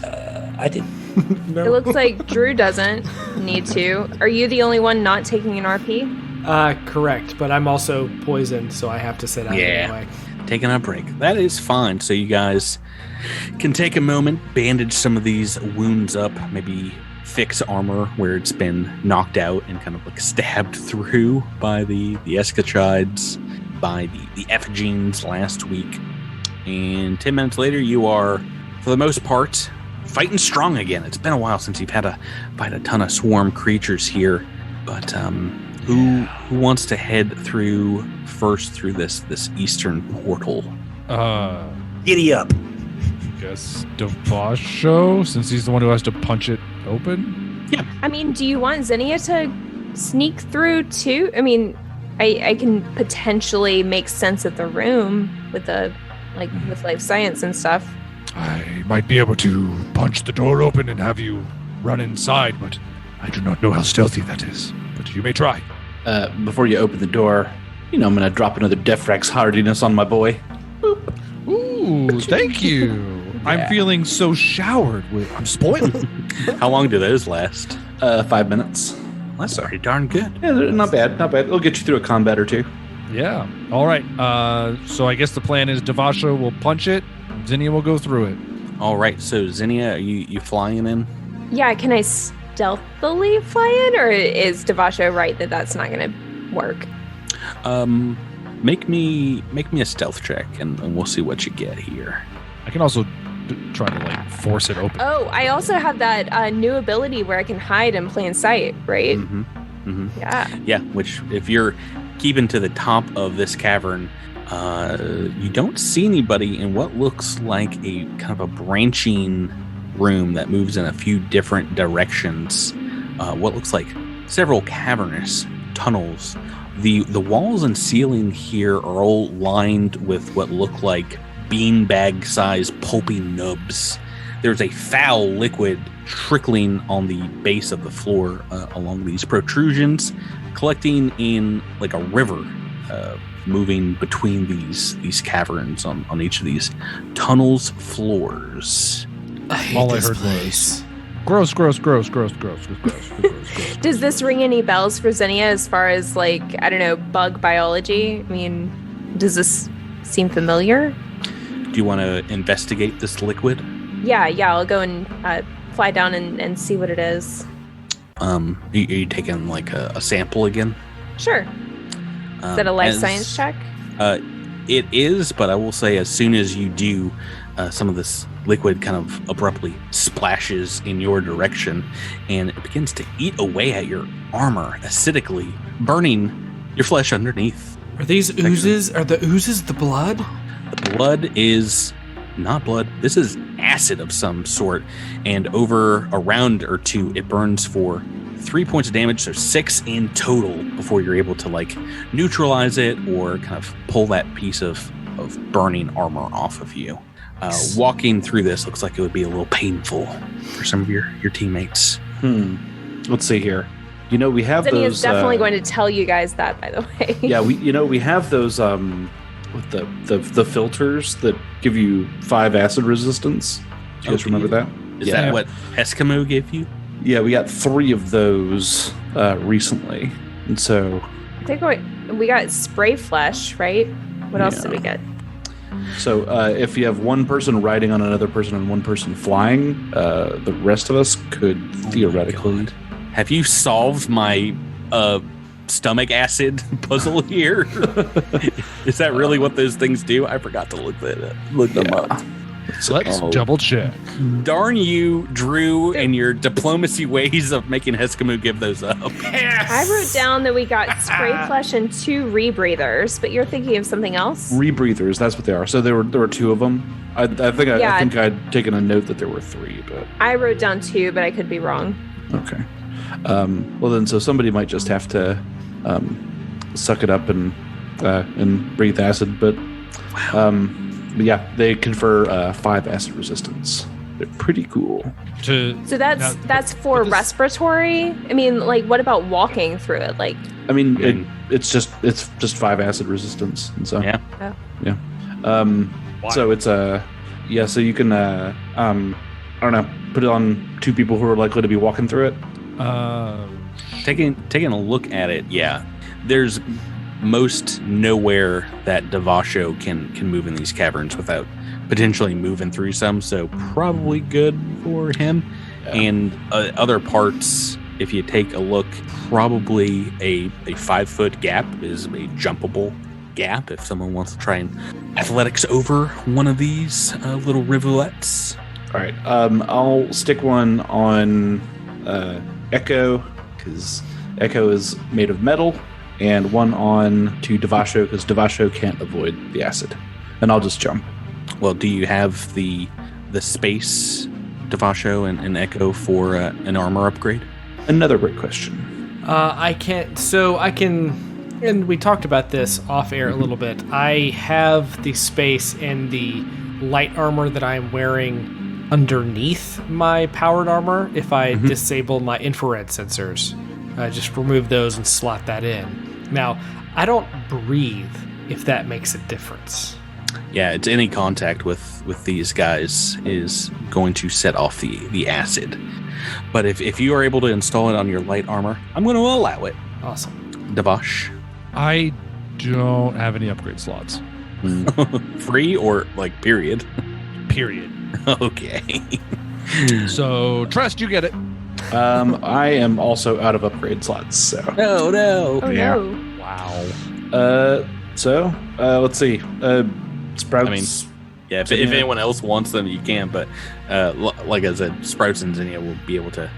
I did. No. It looks like Drew doesn't need to. Are you the only one not taking an RP? Correct, but I'm also poisoned, so I have to sit out anyway. Taking a break. That is fine. So you guys can take a moment, bandage some of these wounds up, maybe fix armor where it's been knocked out and kind of like stabbed through by the eschatrides, by the effigies last week. And 10 minutes later, you are, for the most part, fighting strong again. It's been a while since you've had to fight a ton of swarm creatures here. But who wants to head through first through this eastern portal? Giddy up. Guess Devasho, since he's the one who has to punch it open. Yeah. I mean, do you want Zinnia to sneak through too? I mean, I can potentially make sense of the room with with life science and stuff. I might be able to punch the door open and have you run inside, but I do not know how stealthy that is. But you may try. Before you open the door, I'm going to drop another Defrex hardiness on my boy. Boop. Ooh, thank you. I'm feeling so showered with. I'm spoiled. How long do those last? 5 minutes. That's pretty darn good. Yeah, not bad. It'll get you through a combat or two. Yeah. All right. So I guess the plan is Devasho will punch it. Zinnia will go through it. All right. So Zinnia, are you flying in? Yeah, can I stealthily fly in, or is Devasho right that that's not going to work? Make me a stealth check, and we'll see what you get here. I can also try to force it open. Oh, I also have that new ability where I can hide in plain sight, right? Mm-hmm. Mm-hmm. Yeah. Yeah. Which, if you're keeping to the top of this cavern, you don't see anybody in what looks like a kind of a branching room that moves in a few different directions. What looks like several cavernous tunnels. The walls and ceiling here are all lined with what look like beanbag-sized pulpy nubs. There's a foul liquid trickling on the base of the floor along these protrusions, collecting in like a river, moving between these caverns on each of these tunnels' floors. All I heard was gross. Does this ring any bells for Zinnia as far as bug biology? I mean, does this seem familiar? Do you want to investigate this liquid? Yeah, I'll go and fly down and see what it is. Are you taking a sample again? Sure. Is that a life science check? It is, but I will say as soon as you do, some of this liquid kind of abruptly splashes in your direction, and it begins to eat away at your armor acidically, burning your flesh underneath. Are these oozes? Are the oozes the blood? The blood is not blood. This is acid of some sort, and over a round or two, it burns for 3 points of damage, so 6 in total before you're able to neutralize it or kind of pull that piece of burning armor off of you. Walking through this looks like it would be a little painful for some of your teammates. Let's see here. We have Zinnia's those. Definitely going to tell you guys that, by the way. Yeah, we have those with the filters that give you 5 acid resistance. Do you guys remember that? Is that what Eskimo gave you? Yeah, we got 3 of those recently, and so I think we got spray flesh, right? What else did we get? So if you have one person riding on another person and one person flying, the rest of us could theoretically. Have you solved my stomach acid puzzle here? Is that really what those things do? I forgot to look them up. So let's double check. Darn you, Drew, and your diplomacy ways of making Eskimo give those up. I wrote down that we got spray flesh and 2 rebreathers, but you're thinking of something else? Rebreathers, that's what they are. So there were 2 of them. I think I'd taken a note that there were 3, but I wrote down 2, but I could be wrong. Okay. Well then, so somebody might just have to suck it up and breathe acid, but yeah, they confer 5 acid resistance. They're pretty cool. So that's for respiratory. I mean, like, what about walking through it? Like, I mean, it's just 5 acid resistance, and so yeah. Oh. Yeah. So it's so you can I don't know, put it on 2 people who are likely to be walking through it. Taking a look at it, yeah. There's most nowhere that Devasho can move in these caverns without potentially moving through some, so probably good for him. Yeah. And other parts, if you take a look, probably a 5-foot gap is a jumpable gap if someone wants to try and athletics over one of these little rivulets. All right, I'll stick one on Echo, because Echo is made of metal, and one on to Devasho, because Devasho can't avoid the acid. And I'll just jump. Well, do you have the space, Devasho and Echo, for an armor upgrade? Another great question. I can't. So I can, and we talked about this off air a little bit. I have the space and the light armor that I'm wearing underneath my powered armor. If I disable my infrared sensors, just remove those and slot that in. Now, I don't breathe, if that makes a difference. Yeah, it's any contact with these guys is going to set off the acid. But if you are able to install it on your light armor, I'm going to allow it. Awesome. Devash? I don't have any upgrade slots. Free or, like, period? Period. Okay. So, Trust, you get it. I am also out of upgrade slots, so. Oh, no. Oh, yeah. no. Wow. So, let's see. Sprouts. I mean, yeah, if anyone else wants them, you can, but like I said, Sprouts and Zinnia will be able to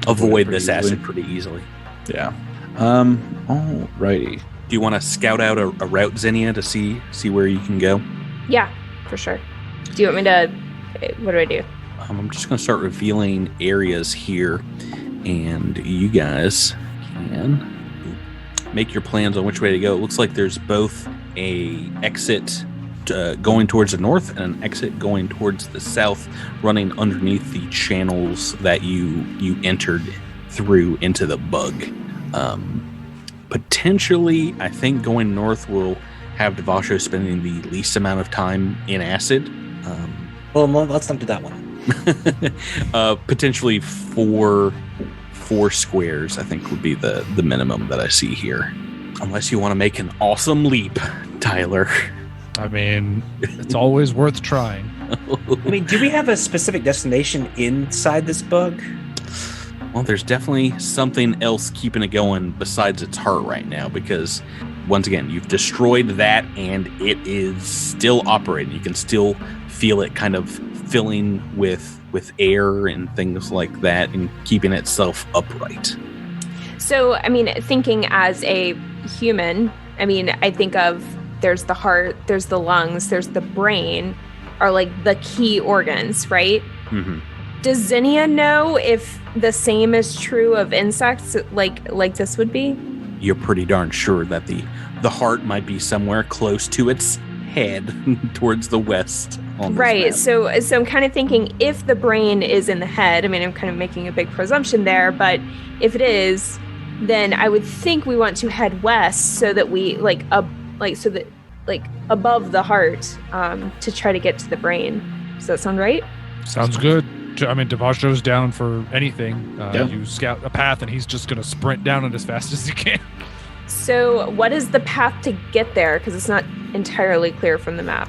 avoid this acid pretty easily. Yeah. Alrighty. Do you want to scout out a route, Zinnia, to see where you can go? Yeah, for sure. Do you want me to... What do I do? I'm just going to start revealing areas here, and you guys can make your plans on which way to go. It looks like there's both a exit going towards the north and an exit going towards the south, running underneath the channels that you entered through into the bug. Potentially, I think going north will have Devasho spending the least amount of time in acid. Well, let's not do that one. Potentially four squares, I think, would be the minimum that I see here. Unless you want to make an awesome leap, Tyler. I mean, it's always worth trying. I mean, do we have a specific destination inside this bug? Well, there's definitely something else keeping it going besides its heart right now, because once again, you've destroyed that and it is still operating. You can still feel it kind of filling with air and things like that and keeping itself upright. So, I mean, thinking as a human, I mean, I think of there's the heart, there's the lungs, there's the brain, are like the key organs, right? Mm-hmm. Does Zinnia know if the same is true of insects like this would be? You're pretty darn sure that the heart might be somewhere close to its head towards the west. Right. So I'm kind of thinking if the brain is in the head, I mean, I'm kind of making a big presumption there, but if it is, then I would think we want to head west so that we so that like above the heart to try to get to the brain. Does that sound right? Sounds good. I mean, Devasho's down for anything. Yeah. You scout a path, and he's just going to sprint down it as fast as he can. So what is the path to get there? Because it's not entirely clear from the map.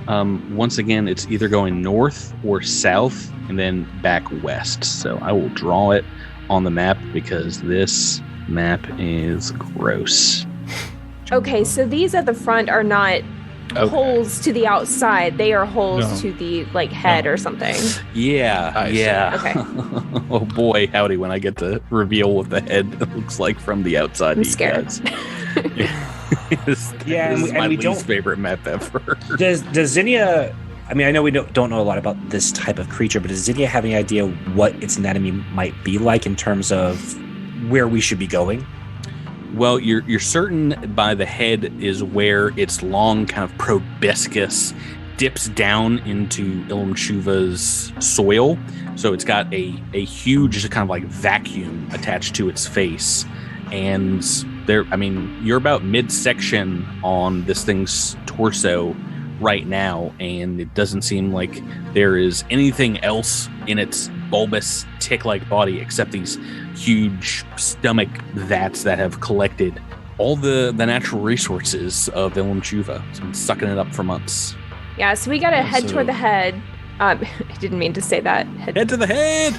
Once again, it's either going north or south and then back west. So I will draw it on the map because this map is gross. Okay, so these at the front are not holes to the outside. They are holes to the head or something. Yeah, yeah. Okay. Oh boy, howdy when I get to reveal what the head looks like from the outside. I'm scared. This is my least favorite map ever. Does Zinnia? I mean, I know we don't know a lot about this type of creature, but does Zinnia have any idea what its anatomy might be like in terms of where we should be going? Well, you're certain by the head is where its long kind of proboscis dips down into Ilumshuva's soil. So it's got a huge kind of like vacuum attached to its face. And you're about midsection on this thing's torso right now, and it doesn't seem like there is anything else in its bulbous tick-like body except these huge stomach vats that have collected all the natural resources of Ilumshuva. It's been sucking it up for months. Yeah, so we gotta head toward the head. I didn't mean to say that. Head to the head!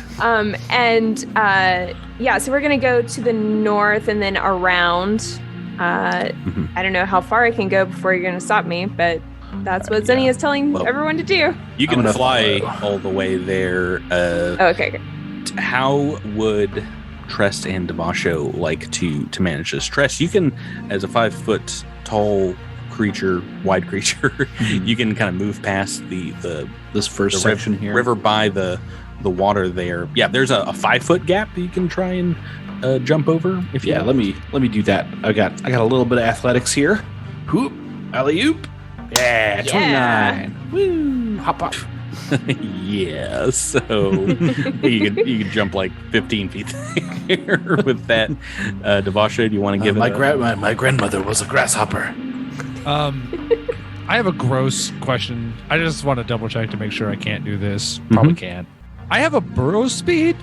So we're gonna go to the north and then around. I don't know how far I can go before you're gonna stop me, but that's what Zinnia is telling everyone to do. You can fly all the way there. Okay. How would Tress and Devasho like to manage this? Tress, you can, as a 5 foot tall creature, wide creature, you can kind of move past this first section here, river by the water there. Yeah, there's a 5 foot gap that you can try and jump over. If you let me do that. I got a little bit of athletics here. Hoop, alley oop. Yeah, 29. Woo, hop up. Yeah, so you could jump like 15 feet there with that. Devasho, do you want to give it? My grandmother was a grasshopper. I have a gross question. I just want to double check to make sure I can't do this. Probably can't. I have a burrow speed.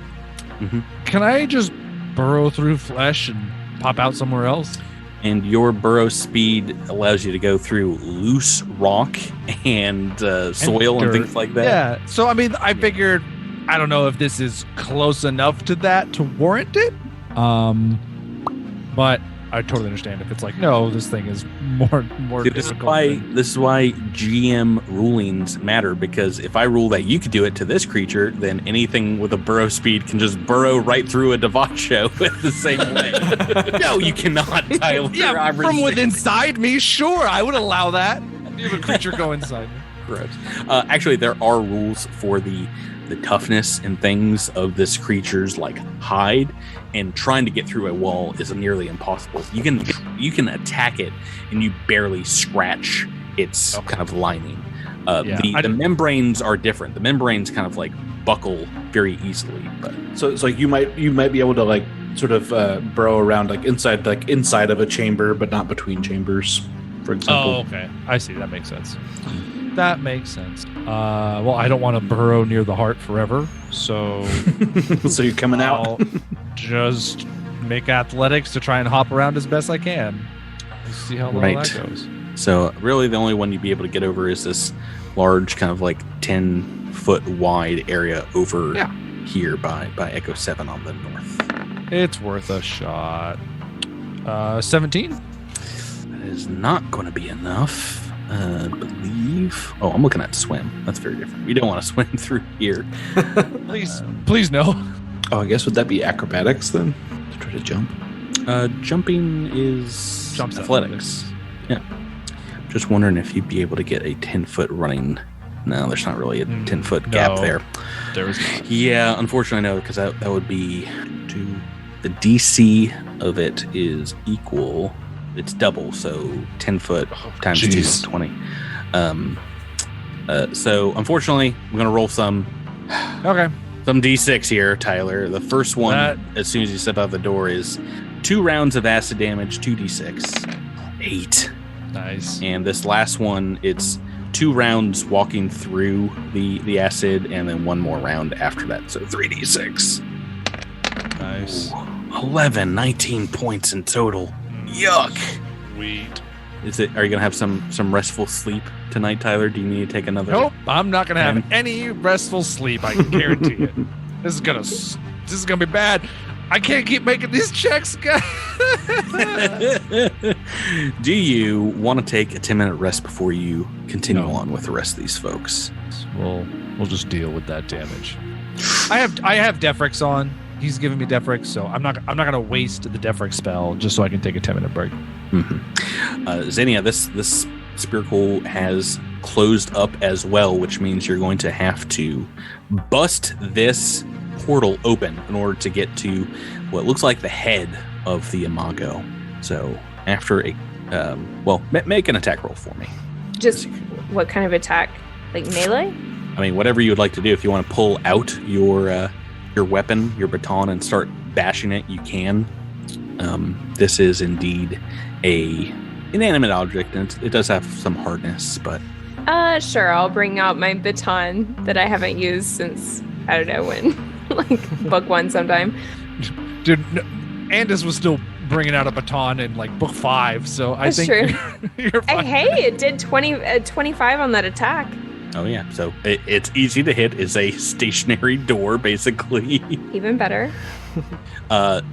Can I just burrow through flesh and pop out somewhere else? And your burrow speed allows you to go through loose rock and soil and things like that. Yeah. So, I mean, I figured, I don't know if this is close enough to that to warrant it. But I totally understand if it's like, no, this thing is more difficult. This is why GM rulings matter, because if I rule that you could do it to this creature, then anything with a burrow speed can just burrow right through a Devasho with the same way. No, you cannot, Tyler. Yeah, from within inside me, sure, I would allow that. You have a creature go inside me. Correct. Actually, there are rules for the toughness and things of this creature's hide, and trying to get through a wall is nearly impossible. You can attack it and you barely scratch its kind of lining. The membranes are different. The membranes kind of buckle very easily. But so it's like you might be able to sort of burrow around inside of a chamber, but not between chambers, for example. Oh, okay. I see. That makes sense. That makes sense. Well, I don't want to burrow near the heart forever, so so you're coming I'll just make athletics to try and hop around as best I can. Let's see how well that goes. So really, the only one you'd be able to get over is this large, kind of 10-foot wide area over here by Echo 7 on the north. It's worth a shot. 17. That is not going to be enough. Believe. Oh, I'm looking at swim. That's very different. We don't want to swim through here. Please no. Oh, I guess would that be acrobatics then? To try to jump? Jumping is athletics. Yeah. Just wondering if you'd be able to get a 10-foot running. No, there's not really a 10-foot gap there. There is not. Yeah, unfortunately, no, because that would be the DC of it is equal. It's double, so 10 foot times 2 is 20. So unfortunately, we're gonna roll some D6 here, Tyler. The first one, as soon as you step out the door, is 2 rounds of acid damage, 2d6. 8. Nice. And this last one, it's 2 rounds walking through the acid, and then 1 more round after that. So 3d6. Nice. 11, 19 points in total. Yuck. Sweet. Are you gonna have some restful sleep tonight, Tyler? Do you need to take another? Nope. I'm not gonna have any restful sleep. I can guarantee it. This is gonna be bad. I can't keep making these checks, guys. Do you want to take a 10-minute rest before you continue on with the rest of these folks? We'll just deal with that damage. I have Defrix on. He's giving me Defrix, so I'm not gonna waste the Defrix spell just so I can take a 10-minute break. Mm-hmm. Zinnia, this spiracle has closed up as well, which means you're going to have to bust this portal open in order to get to what looks like the head of the Imago. So after make an attack roll for me. Just what kind of attack? Like melee? I mean, whatever you would like to do. If you want to pull out your weapon, your baton, and start bashing it, you can. This is indeed a inanimate object, and it does have some hardness, but... Sure, I'll bring out my baton that I haven't used since, I don't know when, like book 1 sometime. Dude, Andis was still bringing out a baton in like book 5, so I think true. You're fine. Hey, it did 25 on that attack. Oh yeah, so it's easy to hit. It's a stationary door, basically. Even better.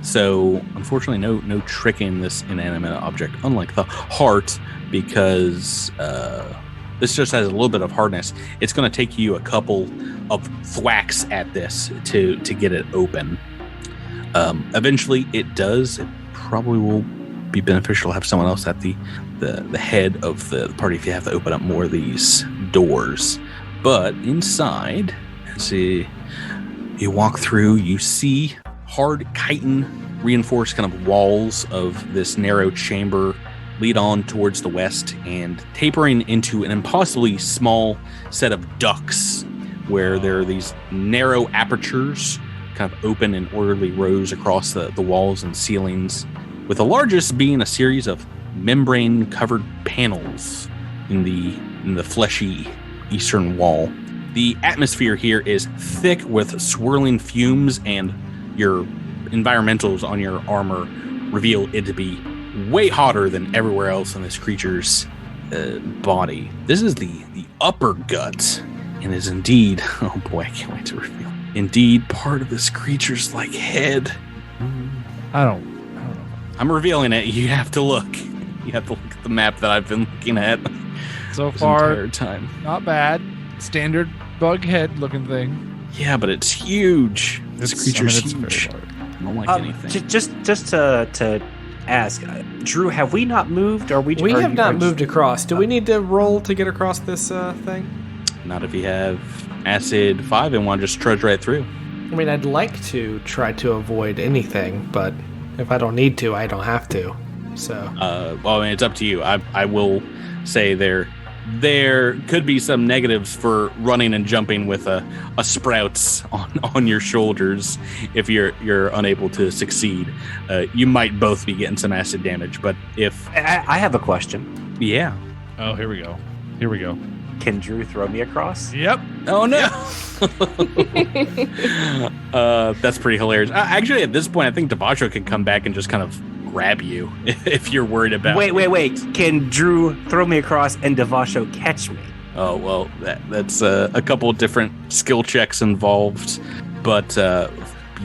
So unfortunately, no tricking this inanimate object, unlike the heart, because this just has a little bit of hardness. It's going to take you a couple of thwacks at this to get it open. Eventually, it does. It probably will be beneficial to have someone else at the head of the party if you have to open up more of these doors. But inside, as you walk through, you see hard chitin reinforced kind of walls of this narrow chamber lead on towards the west and tapering into an impossibly small set of ducts where there are these narrow apertures kind of open in orderly rows across the walls and ceilings, with the largest being a series of membrane-covered panels in the fleshy eastern wall. The atmosphere here is thick with swirling fumes, and your environmentals on your armor reveal it to be way hotter than everywhere else in this creature's body. This is the upper gut, and is indeed, oh boy, I can't wait to reveal, indeed part of this creature's like head. I don't know. I'm revealing it. You have to look. You have to look at the map that I've been looking at So far, entire time. Not bad. Standard bug head looking thing. Yeah, but it's huge. This creature's it's huge. very large. I don't like anything. Just to ask, Drew, have we not moved? We have not moved across. Do we need to roll to get across this thing? Not if you have acid 5 and want to just trudge right through. I mean, I'd like to try to avoid anything, but if I don't need to, I don't have to. So. Well, I mean, it's up to you. I will say there could be some negatives for running and jumping with a sprouts on your shoulders if you're unable to succeed. You might both be getting some acid damage, but if I have a question. Yeah. Oh, here we go. Can Drew throw me across? Yep. Oh no. That's pretty hilarious. Actually, at this point, I think Devasho can come back and just kind of grab you if you're worried about. Wait. Can Drew throw me across and Devasho catch me? Oh well, that's a couple of different skill checks involved, but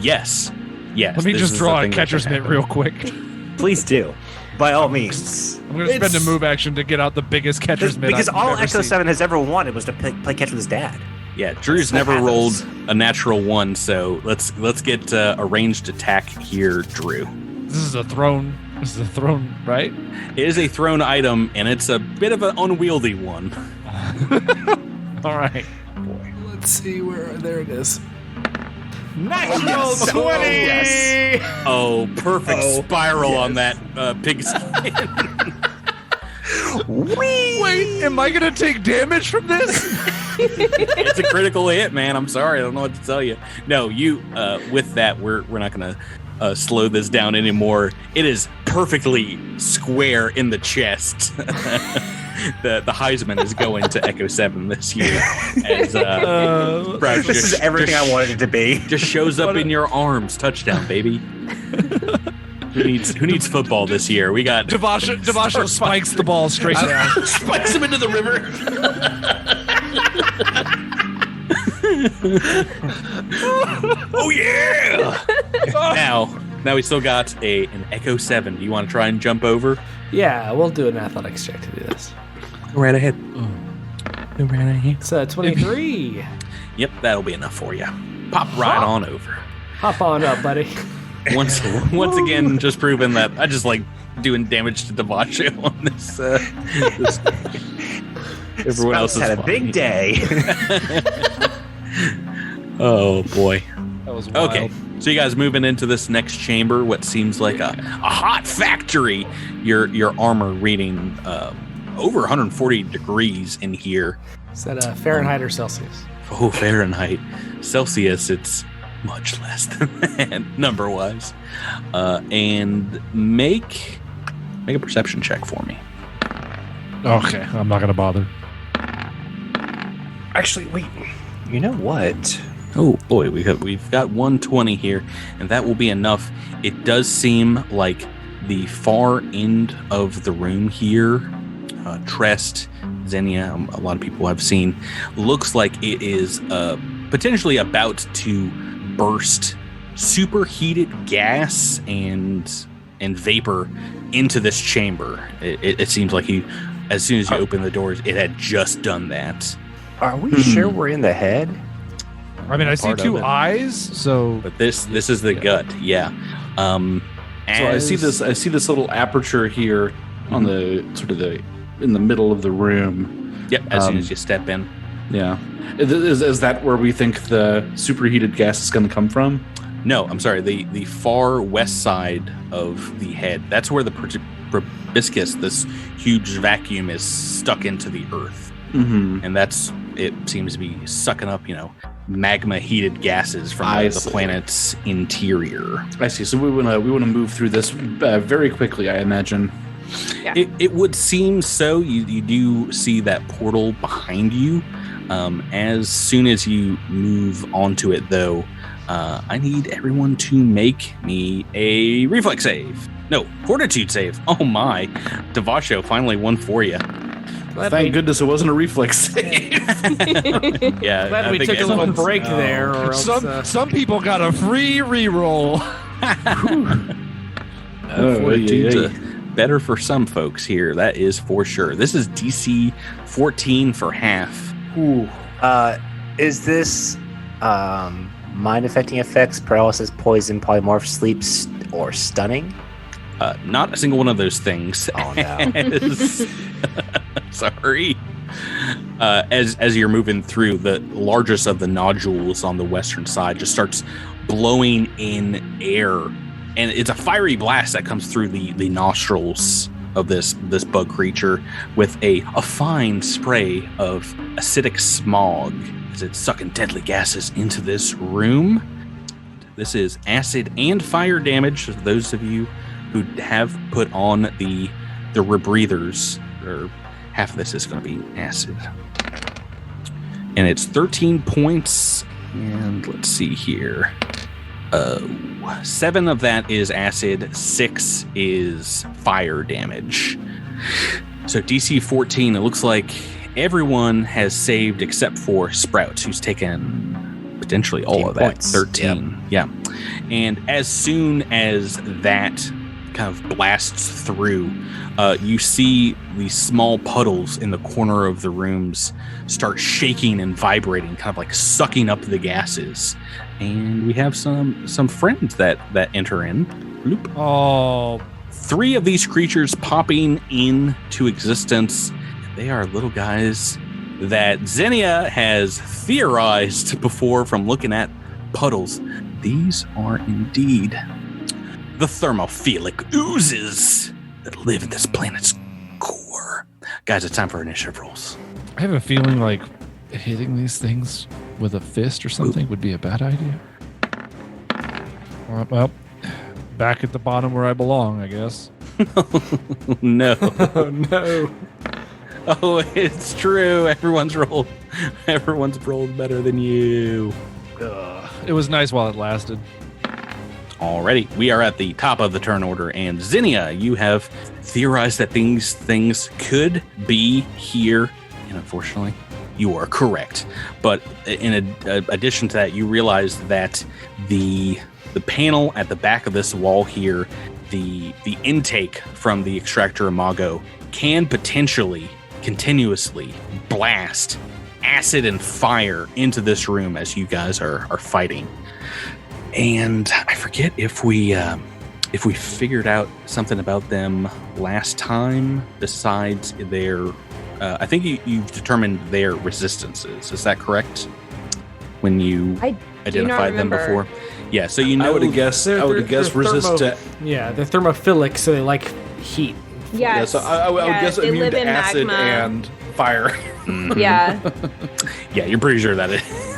yes. Let me just draw a catcher's mitt real quick. Please do, by all means. I'm going to spend a move action to get out the biggest catcher's mitt because I've all ever Echo seen. 7 has ever wanted was to play catch with his dad. Yeah, Drew's never rolled a natural 1, so let's get a ranged attack here, Drew. This is a thrown, right? It is a thrown item, and it's a bit of an unwieldy one. All right. Boy, let's see where. There it is. Natural 20! Yes. Oh, perfect spiral on that pigskin. Wait, am I going to take damage from this? It's a critical hit, man. I'm sorry. I don't know what to tell you. No, you, with that, we're not going to slow this down anymore. It is perfectly square in the chest. The Heisman is going to Echo 7 this year. As Sprout This is everything I wanted it to be. Just shows up in your arms. Touchdown, baby. Who needs football this year? We got Devasho spikes the ball straight down. Spikes him into the river. Oh yeah! Now we still got an Echo 7. Do you want to try and jump over? Yeah, we'll do an athletics check to do this. Go right ahead. It's 23. Yep, that'll be enough for you. Pop right on over. Hop on up, buddy. Once again, just proving that I just like doing damage to Devasho on this. Everyone else Sprouts had a big day. Oh boy. That was wild. Okay, so you guys moving into this next chamber, what seems like a hot factory. Your armor reading over 140 degrees in here. Is that Fahrenheit or Celsius? Oh, Fahrenheit. Celsius, it's much less than that, number-wise. And make a perception check for me. Okay, I'm not gonna bother. Actually, wait. You know what? Oh boy, we've got 120 here, and that will be enough. It does seem like the far end of the room here, Trest, Zinnia, a lot of people I've seen, looks like it is potentially about to burst superheated gas and vapor into this chamber. It seems like as soon as you open the doors, it had just done that. Are we sure we're in the head? I mean, I see Part of two it. eyes, so But this is the gut, yeah. So I see this little aperture here on the sort of in the middle of the room. Yep, as soon as you step in. Yeah. Is that where we think the superheated gas is going to come from? No, I'm sorry. The far west side of the head. That's where the proboscis, this huge vacuum, is stuck into the earth, and it seems to be sucking up, magma heated gases from the planet's interior. I see. So we want to move through this very quickly, I imagine. Yeah. It would seem so. You do see that portal behind you. As soon as you move onto it, though, I need everyone to make me a reflex save. No, fortitude save. Oh my. Devasho finally won for you. Thank goodness it wasn't a reflex save. Yeah. Glad we took a little break there. Or else, some people got a free reroll. Fortitude's better for some folks here. That is for sure. This is DC 14 for half. Ooh. Is this mind affecting effects, paralysis, poison, polymorph, sleep, or stunning? Not a single one of those things. Oh no. Sorry. As you're moving through, the largest of the nodules on the western side just starts blowing in air, and it's a fiery blast that comes through the nostrils of this bug creature with a fine spray of acidic smog as it's sucking deadly gases into this room. This is acid and fire damage. For those of you who have put on the rebreathers, or half of this is going to be acid. And it's 13 points. And let's see here. 7 of that is acid, 6 is fire damage. So DC 14, it looks like everyone has saved except for Sprout, who's taken potentially all of that. Points. 13. Yep. Yeah. And as soon as that kind of blasts through, you see these small puddles in the corner of the rooms start shaking and vibrating, kind of like sucking up the gases. And we have some friends that enter in. Bloop. Oh, 3 of these creatures popping into existence. They are little guys that Zinnia has theorized before from looking at puddles. These are indeed the thermophilic oozes that live in this planet's core. Guys, it's time for initiative rolls. I have a feeling like hitting these things with a fist or something would be a bad idea. Well, back at the bottom where I belong, I guess. No. Oh no. Oh, it's true. Everyone's rolled better than you. It was nice while it lasted. Alrighty, we are at the top of the turn order, and Zinnia, you have theorized that these things could be here, and unfortunately, you are correct. But in addition to that, you realize that the panel at the back of this wall here, the intake from the extractor Imago, can potentially continuously blast acid and fire into this room as you guys are fighting. And I forget if we figured out something about them last time besides their I think you've determined their resistances. Is that correct? When you identified them before? Yeah, so you know I would have guessed resist to... Yeah, they're thermophilic, so they like heat. Yes. Yeah, so I would guess they immune live to in acid magma. and fire. Yeah. Yeah, you're pretty sure that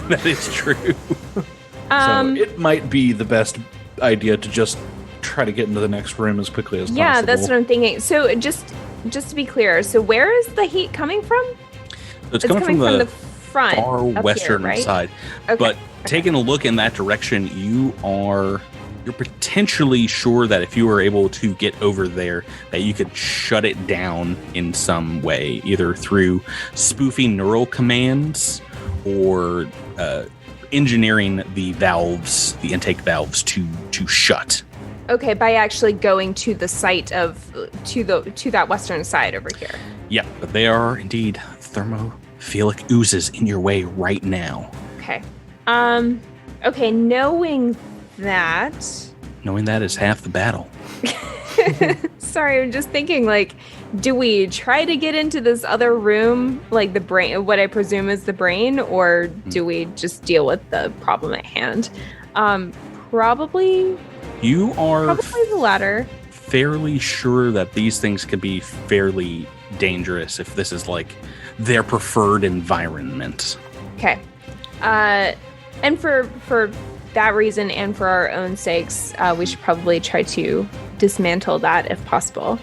that is true. So it might be the best idea to just try to get into the next room as quickly as possible. Yeah, that's what I'm thinking. So just to be clear, so where is the heat coming from? It's coming from the front, far up western here, right? side. Okay. But taking a look in that direction, you're potentially sure that if you were able to get over there, that you could shut it down in some way, either through spoofing neural commands or engineering the valves, the intake valves to shut. Okay, by actually going to the site of to that western side over here. Yeah, but they are indeed thermophilic oozes in your way right now. Okay. Okay, knowing that is half the battle. Sorry, I'm just thinking, like, do we try to get into this other room, like the brain, what I presume is the brain, or do we just deal with the problem at hand? Probably the latter. Fairly sure that these things could be fairly dangerous if this is like their preferred environment. Okay. And for that reason and for our own sakes, we should probably try to dismantle that if possible.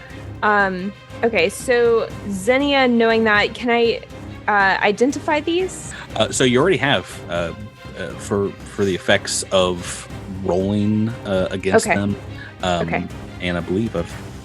Okay, so Zinnia, knowing that, can I identify these? So you already have for the effects of rolling against them. Okay. And I believe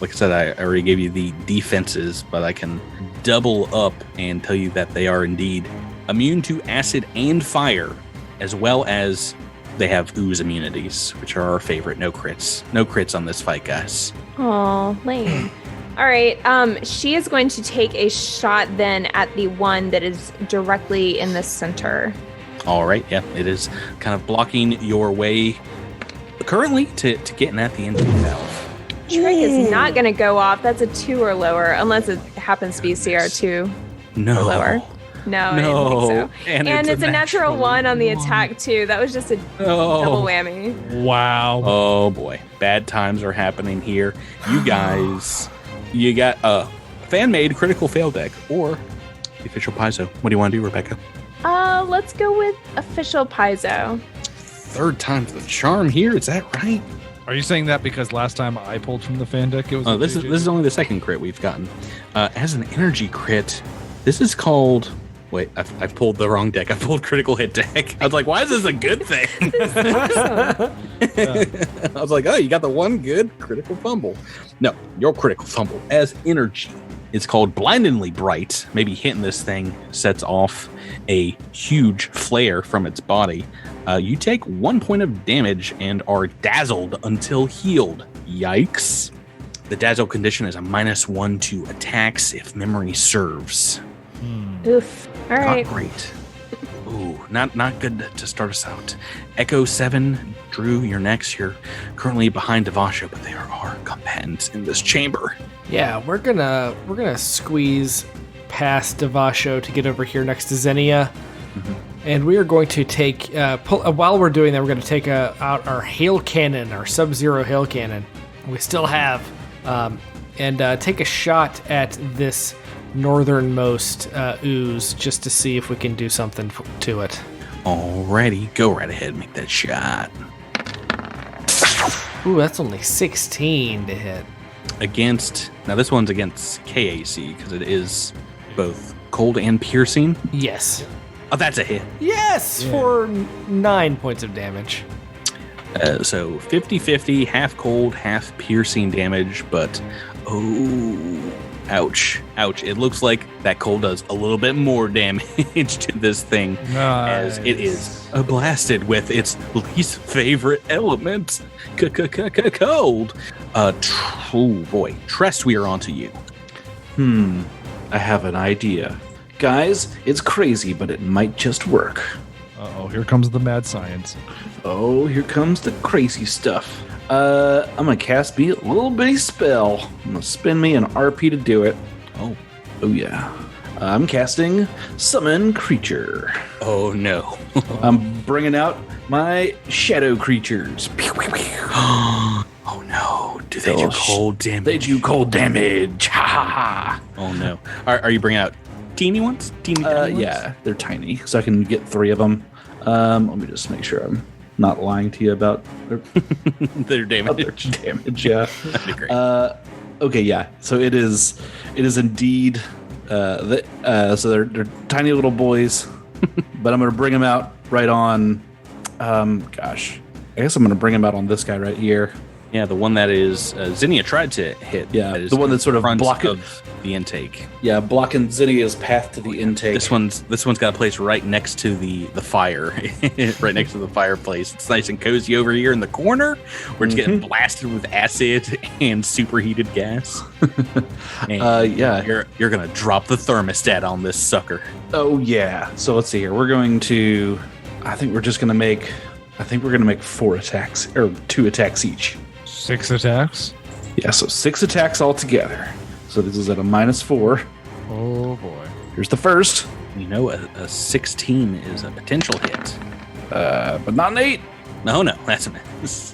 like I said, I already gave you the defenses, but I can double up and tell you that they are indeed immune to acid and fire, as well as they have ooze immunities, which are our favorite. No crits on this fight, guys. Oh, lame. All right. She is going to take a shot then at the one that is directly in the center. All right. Yeah, it is kind of blocking your way currently to getting at the intake valve. Trick is not going to go off. That's a 2 or lower, unless it happens to be CR2 or lower. No, I didn't think so. And it's a natural 1 on the attack, too. That was just a double whammy. Wow. Oh, boy. Bad times are happening here. You guys, you got a fan-made critical fail deck or the official Paizo. What do you want to do, Rebecca? Let's go with official Paizo. Third time's the charm here. Is that right? Are you saying that because last time I pulled from the fan deck, it was? This is only the second crit we've gotten. As an energy crit, this is called. Wait, I pulled the wrong deck. I pulled critical hit deck. I was like, why is this a good thing? I was like, oh, you got the one good critical fumble. No, your critical fumble as energy. It's called Blindingly Bright. Maybe hitting this thing sets off a huge flare from its body. You take 1 point of damage and are dazzled until healed. Yikes. The dazzle condition is a -1 to attacks if memory serves. Oof. All right. Not great. Ooh, not good to start us out. Echo 7, Drew, you're next. You're currently behind Devasho, but there are combatants in this chamber. Yeah, we're gonna squeeze past Devasho to get over here next to Zinnia. Mm-hmm. And we are going to take, while we're doing that, we're going to take out our hail cannon, our sub-zero hail cannon. We still have, and take a shot at this northernmost ooze just to see if we can do something to it. Alrighty, go right ahead and make that shot. Ooh, that's only 16 to hit. Now this one's against KAC because it is both cold and piercing. Yes. Oh, that's a hit. Yes, for 9 points of damage. So 50-50, half cold, half piercing damage, but ouch. It looks like that cold does a little bit more damage to this thing as it is blasted with its least favorite element, cold. Oh boy, Trest, we are on to you. I have an idea. Guys, it's crazy, but it might just work. Uh-oh, here comes the mad science. Oh, here comes the crazy stuff. I'm gonna cast me a little bitty spell. I'm gonna spend me an RP to do it. Oh yeah. I'm casting Summon Creature. Oh no. I'm bringing out my shadow creatures. Oh no. Do they do cold damage? They do cold damage. Ha ha ha. Oh no. Are you bringing out teeny ones? Tiny ones? Yeah, they're tiny, so I can get 3 of them. Let me just make sure I'm not lying to you about their damage. Damage, yeah. That'd be great. Okay, yeah. So it is indeed. So they're tiny little boys, but I'm gonna bring them out right on. Gosh, I guess I'm gonna bring them out on this guy right here. Yeah, the one that is Zinnia tried to hit. Yeah, that is the one that's sort of blocking of the intake. Yeah, blocking Zinnia's path to the intake. This one's got a place right next to the fire, right next to the fireplace. It's nice and cozy over here in the corner, where it's getting blasted with acid and superheated gas. And yeah, you're gonna drop the thermostat on this sucker. Oh yeah. So let's see here. We're going to. I think we're gonna make 4 attacks or 2 attacks each. 6 attacks? Yeah, so 6 attacks altogether. So this is at a -4. Oh boy. Here's the first. You know, a 16 is a potential hit. But not an 8. No, that's a miss.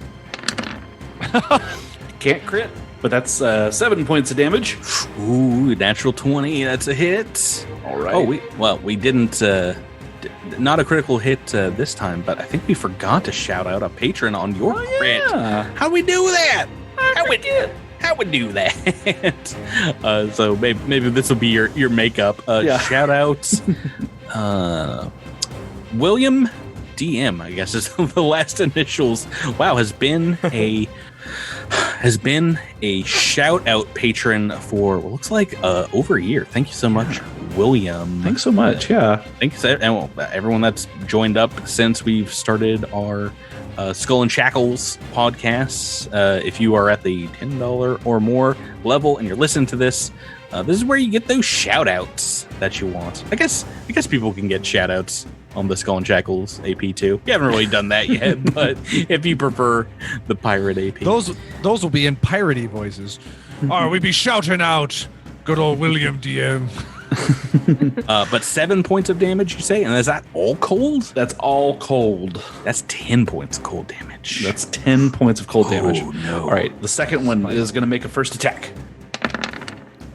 Can't crit, but that's 7 points of damage. Ooh, natural 20. That's a hit. All right. Oh, we didn't. Not a critical hit this time, but I think we forgot to shout out a patron on your crit. How we do that? How we do that? So maybe this will be your makeup. Shout outs. William DM, I guess is the last initials. Wow, has been a shout out patron for what looks like over a year. Thank you so much, William. Thanks so much. Yeah. Thanks and everyone that's joined up since we've started our Skull and Shackles podcasts. If you are at the $10 or more level and you're listening to this, this is where you get those shout outs that you want. I guess people can get shout outs on the Skull and Shackles AP too. We haven't really done that yet, but if you prefer the pirate AP, those will be in piratey voices. We be shouting out, good old William DM. But 7 points of damage, you say, and is that all cold? That's all cold. That's 10 points of cold damage. That's 10 points of cold damage. Oh no! All right, the second one is going to make a first attack.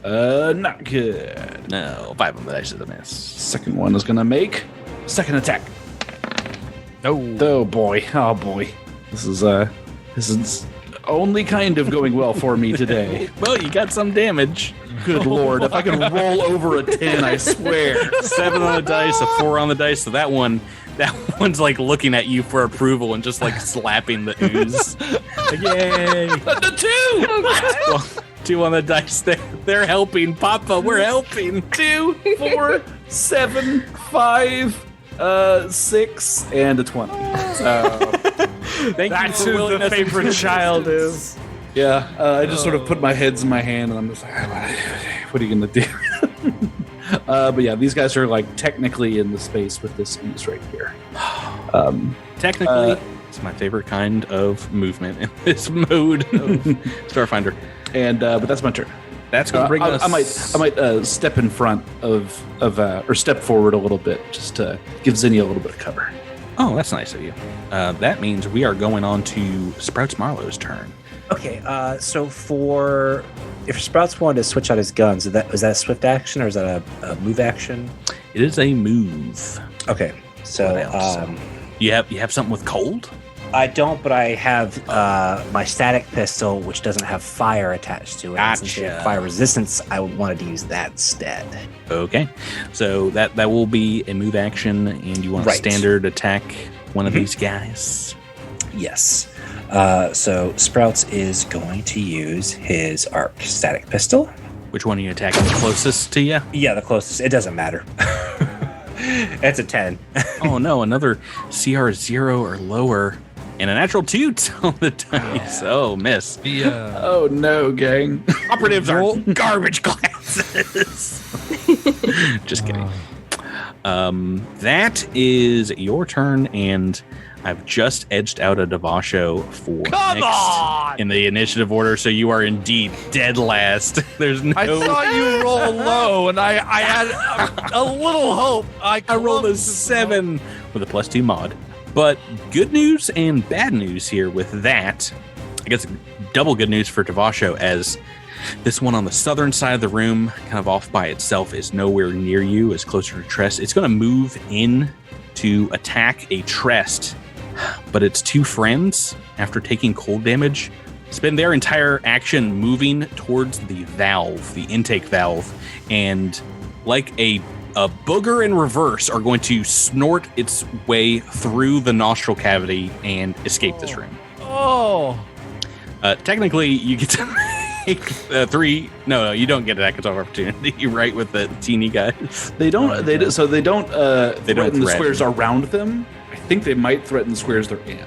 Not good. No, 5 on the dice is a miss. Second one is going to make second attack. Oh boy. This is only kind of going well for me today. Well, you got some damage. Good lord, if I can roll over a 10, I swear. 7 on the dice, a 4 on the dice. So that one's like looking at you for approval and just like slapping the ooze. Yay! The 2! Well, 2 on the dice. They're helping, Papa. We're helping. 2, 4, 7, 5, 6, and a 20. That's who the favorite child is. Yeah, I just sort of put my heads in my hand, and I'm just like, what are you going to do? But yeah, these guys are like technically in the space with this ooze right here. Technically, it's my favorite kind of movement in this mode of Starfinder. And but that's my turn. That's going to bring us. I might step in front of or step forward a little bit just to give Zinnia a little bit of cover. Oh, that's nice of you. That means we are going on to Sprouts Marlowe's turn. Okay, so if Sprouts wanted to switch out his guns, is that a swift action or is that a move action? It is a move. Okay, so you have something with cold? I don't, but I have my static pistol, which doesn't have fire attached to it. And since they have Gotcha. fire resistance, I wanted to use that instead. Okay, so that will be a move action, and you want Right. a standard attack one of these guys. Yes. So Sprouts is going to use his arc static pistol. Which one are you attacking the closest to you? Yeah, the closest. It doesn't matter. It's a 10. Oh no, another CR 0 or lower, and a natural 2 on the dice. Oh, miss. The Oh no, gang. Operatives are garbage classes. Just kidding. That is your turn, and I've just edged out a Devasho for next in the initiative order, so you are indeed dead last. There's no. I saw you roll low, and I had a little hope. I rolled a clung to 7 with a +2 mod. But good news and bad news here with that. I guess double good news for Devasho, as this one on the southern side of the room, kind of off by itself, is nowhere near you, is closer to Trest. It's going to move in to attack a Trest, but its two friends, after taking cold damage, spend their entire action moving towards the valve, the intake valve, and like a booger in reverse, are going to snort its way through the nostril cavity and escape this room. Oh, Technically, you get to make 3. No, you don't get an attack of opportunity, right? With the teeny guys. They don't. They don't threaten the threaten. squares around them. I think they might threaten the squares they're in.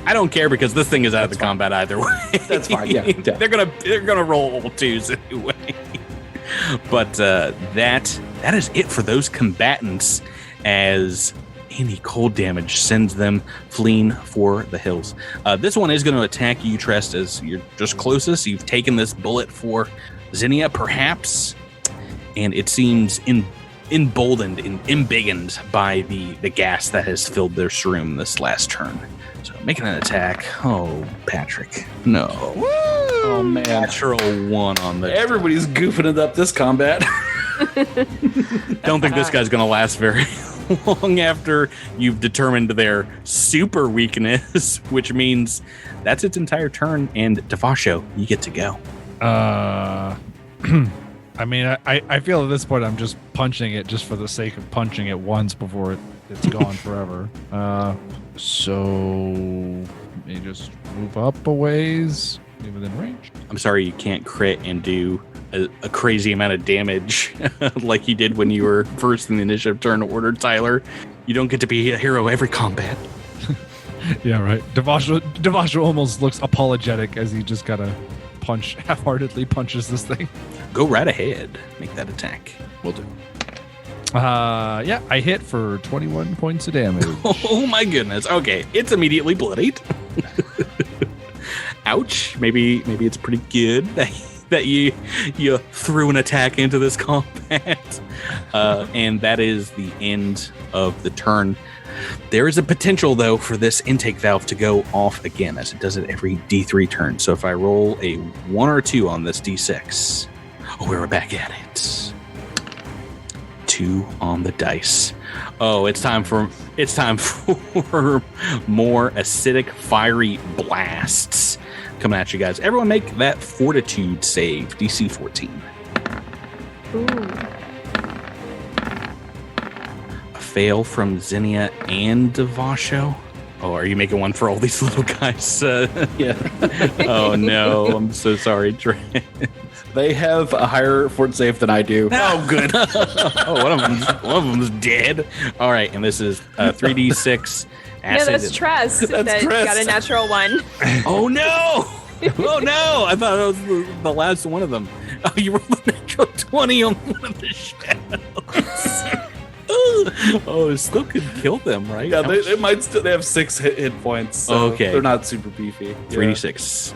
I don't care because this thing is out of the combat either way. That's fine. Yeah, yeah. they're gonna roll 2s anyway. But that is it for those combatants, as any cold damage sends them fleeing for the hills. This one is going to attack you, Trest, as you're just closest. You've taken this bullet for Zinnia, perhaps, and it seems emboldened and embiggened by the gas that has filled their shroom this last turn. So making an attack. Oh, Patrick, no. Oh man, Natural 1 on the. everybody's goofing it up this combat. Don't think this guy's going to last very long after you've determined their super weakness, which means that's its entire turn. And Devasho, you get to go. I mean, I feel at this point I'm just punching it just for the sake of punching it once before it's gone forever. So let me just move up a ways, be within range. I'm sorry you can't crit and do a crazy amount of damage like you did when you were first in the initiative turn order, Tyler. You don't get to be a hero every combat. Yeah, right. Devasho almost looks apologetic as he just gotta half-heartedly punches this thing. Go right ahead. Make that attack. Will do. Yeah, I hit for 21 points of damage. Oh my goodness. Okay, it's immediately bloodied. Ouch. Maybe it's pretty good that you threw an attack into this combat. And that is the end of the turn. There is a potential, though, for this intake valve to go off again, as it does it every D3 turn. So if I roll a 1 or 2 on this D6, we're back at it. 2 on the dice. Oh, it's time for more acidic, fiery blasts coming at you guys. Everyone make that fortitude save, DC 14. Ooh. A fail from Zinnia and Devasho. Oh, are you making one for all these little guys? Yeah. Oh no, I'm so sorry, Trent. They have a higher fort save than I do. Oh, good. Oh, one of them's dead. All right, and this is 3d6 Yeah, acid. that's Trest that Trest. got a natural 1. Oh no! Oh no! I thought it was the last one of them. Oh, you rolled a natural 20 on one of the shadows. Oh, it still could kill them, right? Yeah, they might still. They have 6 hit points. So Okay. they're not super beefy. 3d6.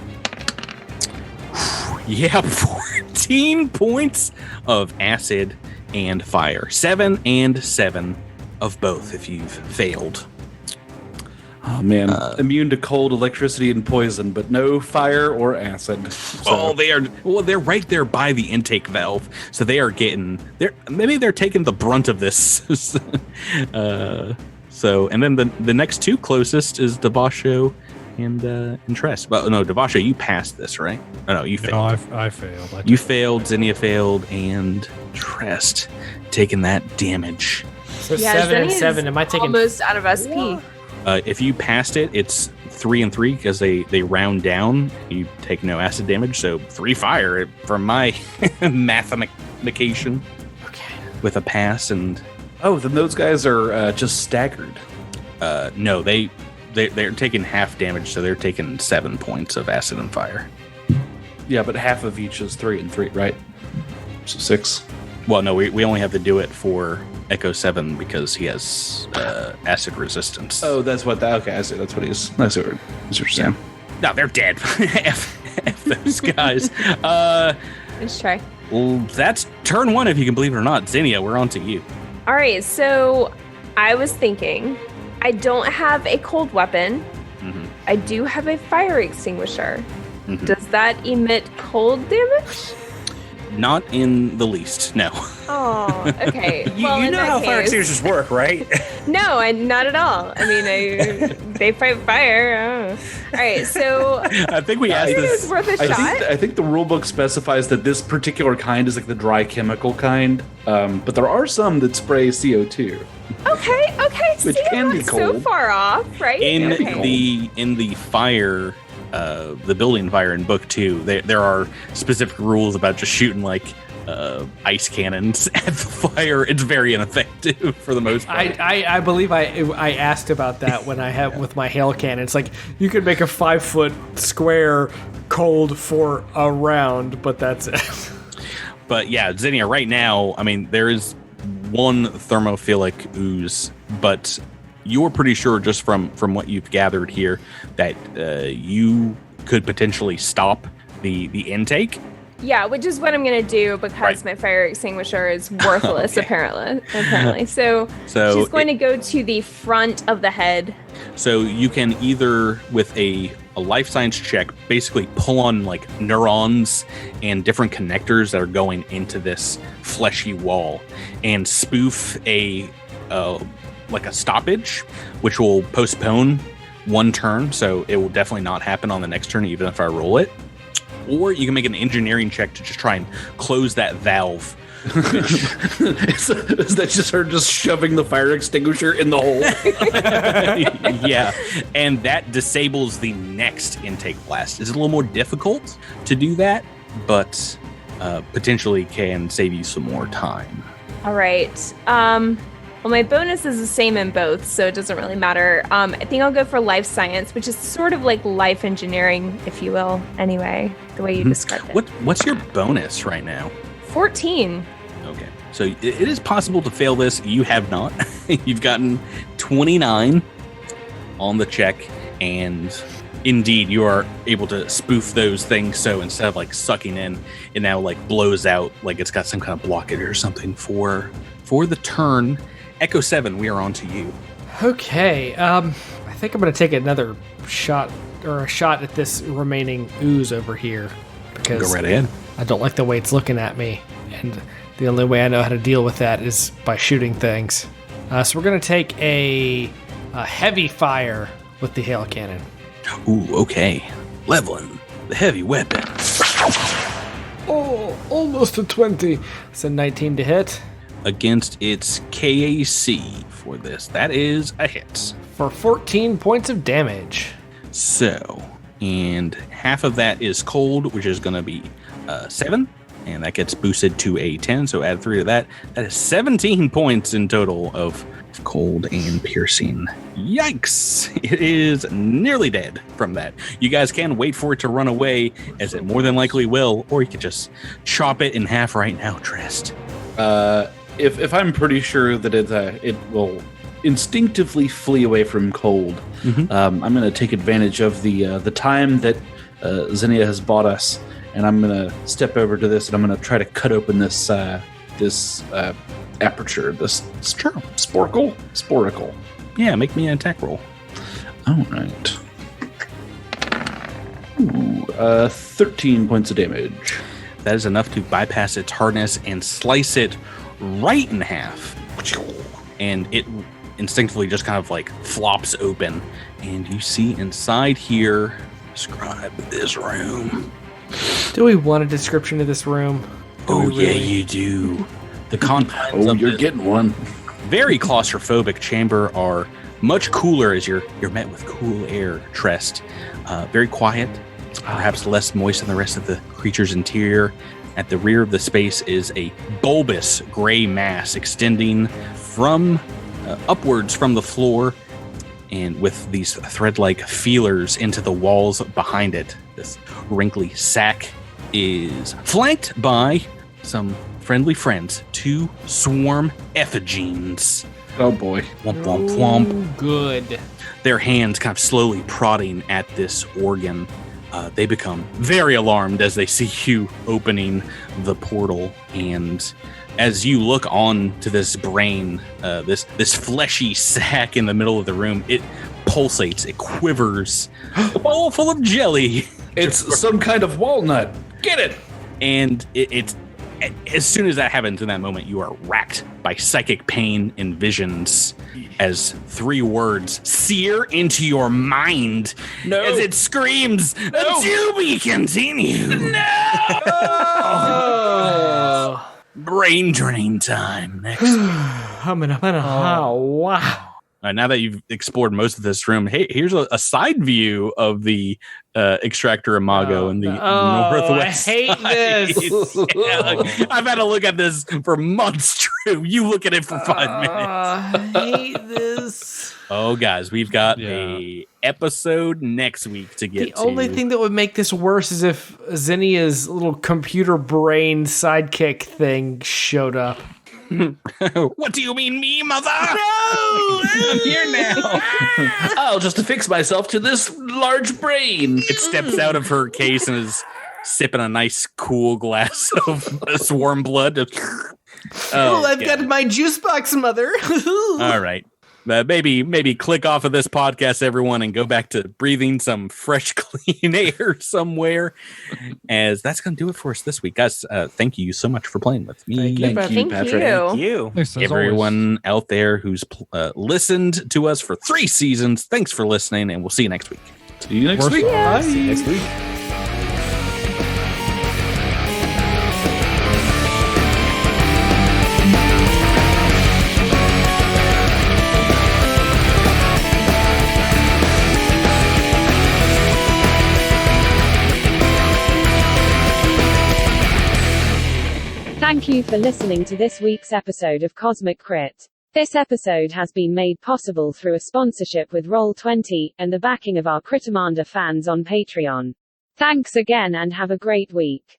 Yeah, 14 points of acid and fire. 7 and 7 of both if you've failed. Oh man, immune to cold, electricity, and poison, but no fire or acid. So, They're right there by the intake valve, so they are getting. Maybe they're taking the brunt of this. So, and then the next 2 closest is Devasho and Tress. Well, no, Devasha, you passed this, right? Oh, no, you failed. No, I failed. You failed, Zinnia failed, and Trest taking that damage. So 7 and 7. Am I taking almost out of SP? If you passed it, it's 3 and 3 because they round down. You take no acid damage, so 3 fire from my mathematication. Okay. With a pass and Oh, then those guys are just staggered. no, they're taking half damage, so they're taking 7 points of acid and fire. Yeah, but half of each is 3 and 3, right? So 6. Well, no, we only have to do it for Echo 7 because he has acid resistance. Oh, that's what that. Okay, I see. That's what he's. I see what you're saying. No, they're dead. F those guys. Let's try. Well, that's turn 1, if you can believe it or not. Zinnia, we're on to you. All right, so I was thinking, I don't have a cold weapon. Mm-hmm. I do have a fire extinguisher. Mm-hmm. Does that emit cold damage? Not in the least, no. Oh, okay. You Well, in know that how fire case- extinguishers work, right? No, not at all. I mean, they fight fire. All right, so I think we asked it this. was worth a shot. I think the rule book specifies that this particular kind is like the dry chemical kind, but there are some that spray CO2. Okay. Which See, can I'm be not so cold. far off, right? In Okay. the fire, the building fire in book 2, there are specific rules about just shooting like ice cannons at the fire. It's very ineffective for the most part. I believe I asked about that when I had with my hail cannon. It's like you could make a 5-foot square cold for a round, but that's it. But yeah, Zinnia, right now, I mean, there is one thermophilic ooze, but you're pretty sure just from what you've gathered here that you could potentially stop the intake. Yeah, which is what I'm going to do because Right. my fire extinguisher is worthless, Okay. apparently. So she's going to go to the front of the head. So you can either, with a life science check, basically pull on like neurons and different connectors that are going into this fleshy wall and spoof a stoppage, which will postpone 1 turn. So it will definitely not happen on the next turn, even if I roll it. Or you can make an engineering check to just try and close that valve. Is that just her just shoving the fire extinguisher in the hole? Yeah, and that disables the next intake blast. It's a little more difficult to do that, but potentially can save you some more time. All right. Well, my bonus is the same in both, so it doesn't really matter. I think I'll go for life science, which is sort of like life engineering, if you will, anyway, the way you described it. What's your bonus right now? 14. Okay, so it is possible to fail this. You have not. You've gotten 29 on the check, and indeed, you are able to spoof those things. So instead of like sucking in, it now like blows out like it's got some kind of blockage or something for the turn. Echo 7, we are on to you. Okay, I think I'm going to take another shot at this remaining ooze over here because Go right ahead. I don't like the way it's looking at me, and the only way I know how to deal with that is by shooting things. So we're going to take a heavy fire with the hail cannon. Ooh, okay. Leveling the heavy weapon. Oh, almost a 20. It's a 19 to hit Against its KAC for this. That is a hit. for 14 points of damage. So, and half of that is cold, which is going to be 7. And that gets boosted to a 10. So add 3 to that. That is 17 points in total of cold and piercing. Yikes! It is nearly dead from that. You guys can wait for it to run away, as it more than likely will, or you could just chop it in half right now, Trist. If I'm pretty sure that it will instinctively flee away from cold, I'm going to take advantage of the time that Zinnia has bought us, and I'm going to step over to this, and I'm going to try to cut open this aperture, this sporcle. Yeah, make me an attack roll. All right. Ooh, 13 points of damage. That is enough to bypass its hardness and slice it right in half. And it instinctively just kind of like flops open, and you see inside here. Describe this room. Do we want a description of this room? Oh yeah, you do. The confines of you're this getting one. very claustrophobic chamber are much cooler as you're met with cool air. Trest, very quiet, perhaps less moist than the rest of the creature's interior. At the rear of the space is a bulbous gray mass extending from upwards from the floor, and with these thread-like feelers into the walls behind it. This wrinkly sack is flanked by some friendly friends, 2 swarm effigies. Oh boy. Womp, womp, womp. Good. Their hands kind of slowly prodding at this organ. They become very alarmed as they see you opening the portal, and as you look on to this brain, this fleshy sack in the middle of the room, it pulsates, it quivers, a bowl full of jelly. It's some kind of walnut. Get it! And it's as soon as that happens in that moment, you are racked by psychic pain and visions as 3 words sear into your mind as it screams, "To be continued." Oh. Brain drain time next. Wow. Now that you've explored most of this room, hey, here's a side view of the extractor Imago in the northwest. I hate this. Yeah, look, I've had to look at this for months, Drew. You look at it for 5 minutes. I hate this. Oh, guys, we've got a episode next week to get The only thing that would make this worse is if Zinnia's little computer brain sidekick thing showed up. What do you mean, me, mother? No! I'm here now. I'll just affix myself to this large brain. It steps out of her case and is sipping a nice, cool glass of swarm blood. I've got my juice box, mother. All right. Maybe click off of this podcast, everyone, and go back to breathing some fresh, clean air somewhere, as that's going to do it for us this week. Guys, thank you so much for playing with me. Thank you. Thank you. Thanks, as Everyone out there who's listened to us for 3 seasons, thanks for listening, and we'll see you next week. See you next week. See you next week. Thank you for listening to this week's episode of Cosmic Crit. This episode has been made possible through a sponsorship with Roll20 and the backing of our Critamanda fans on Patreon. Thanks again and have a great week.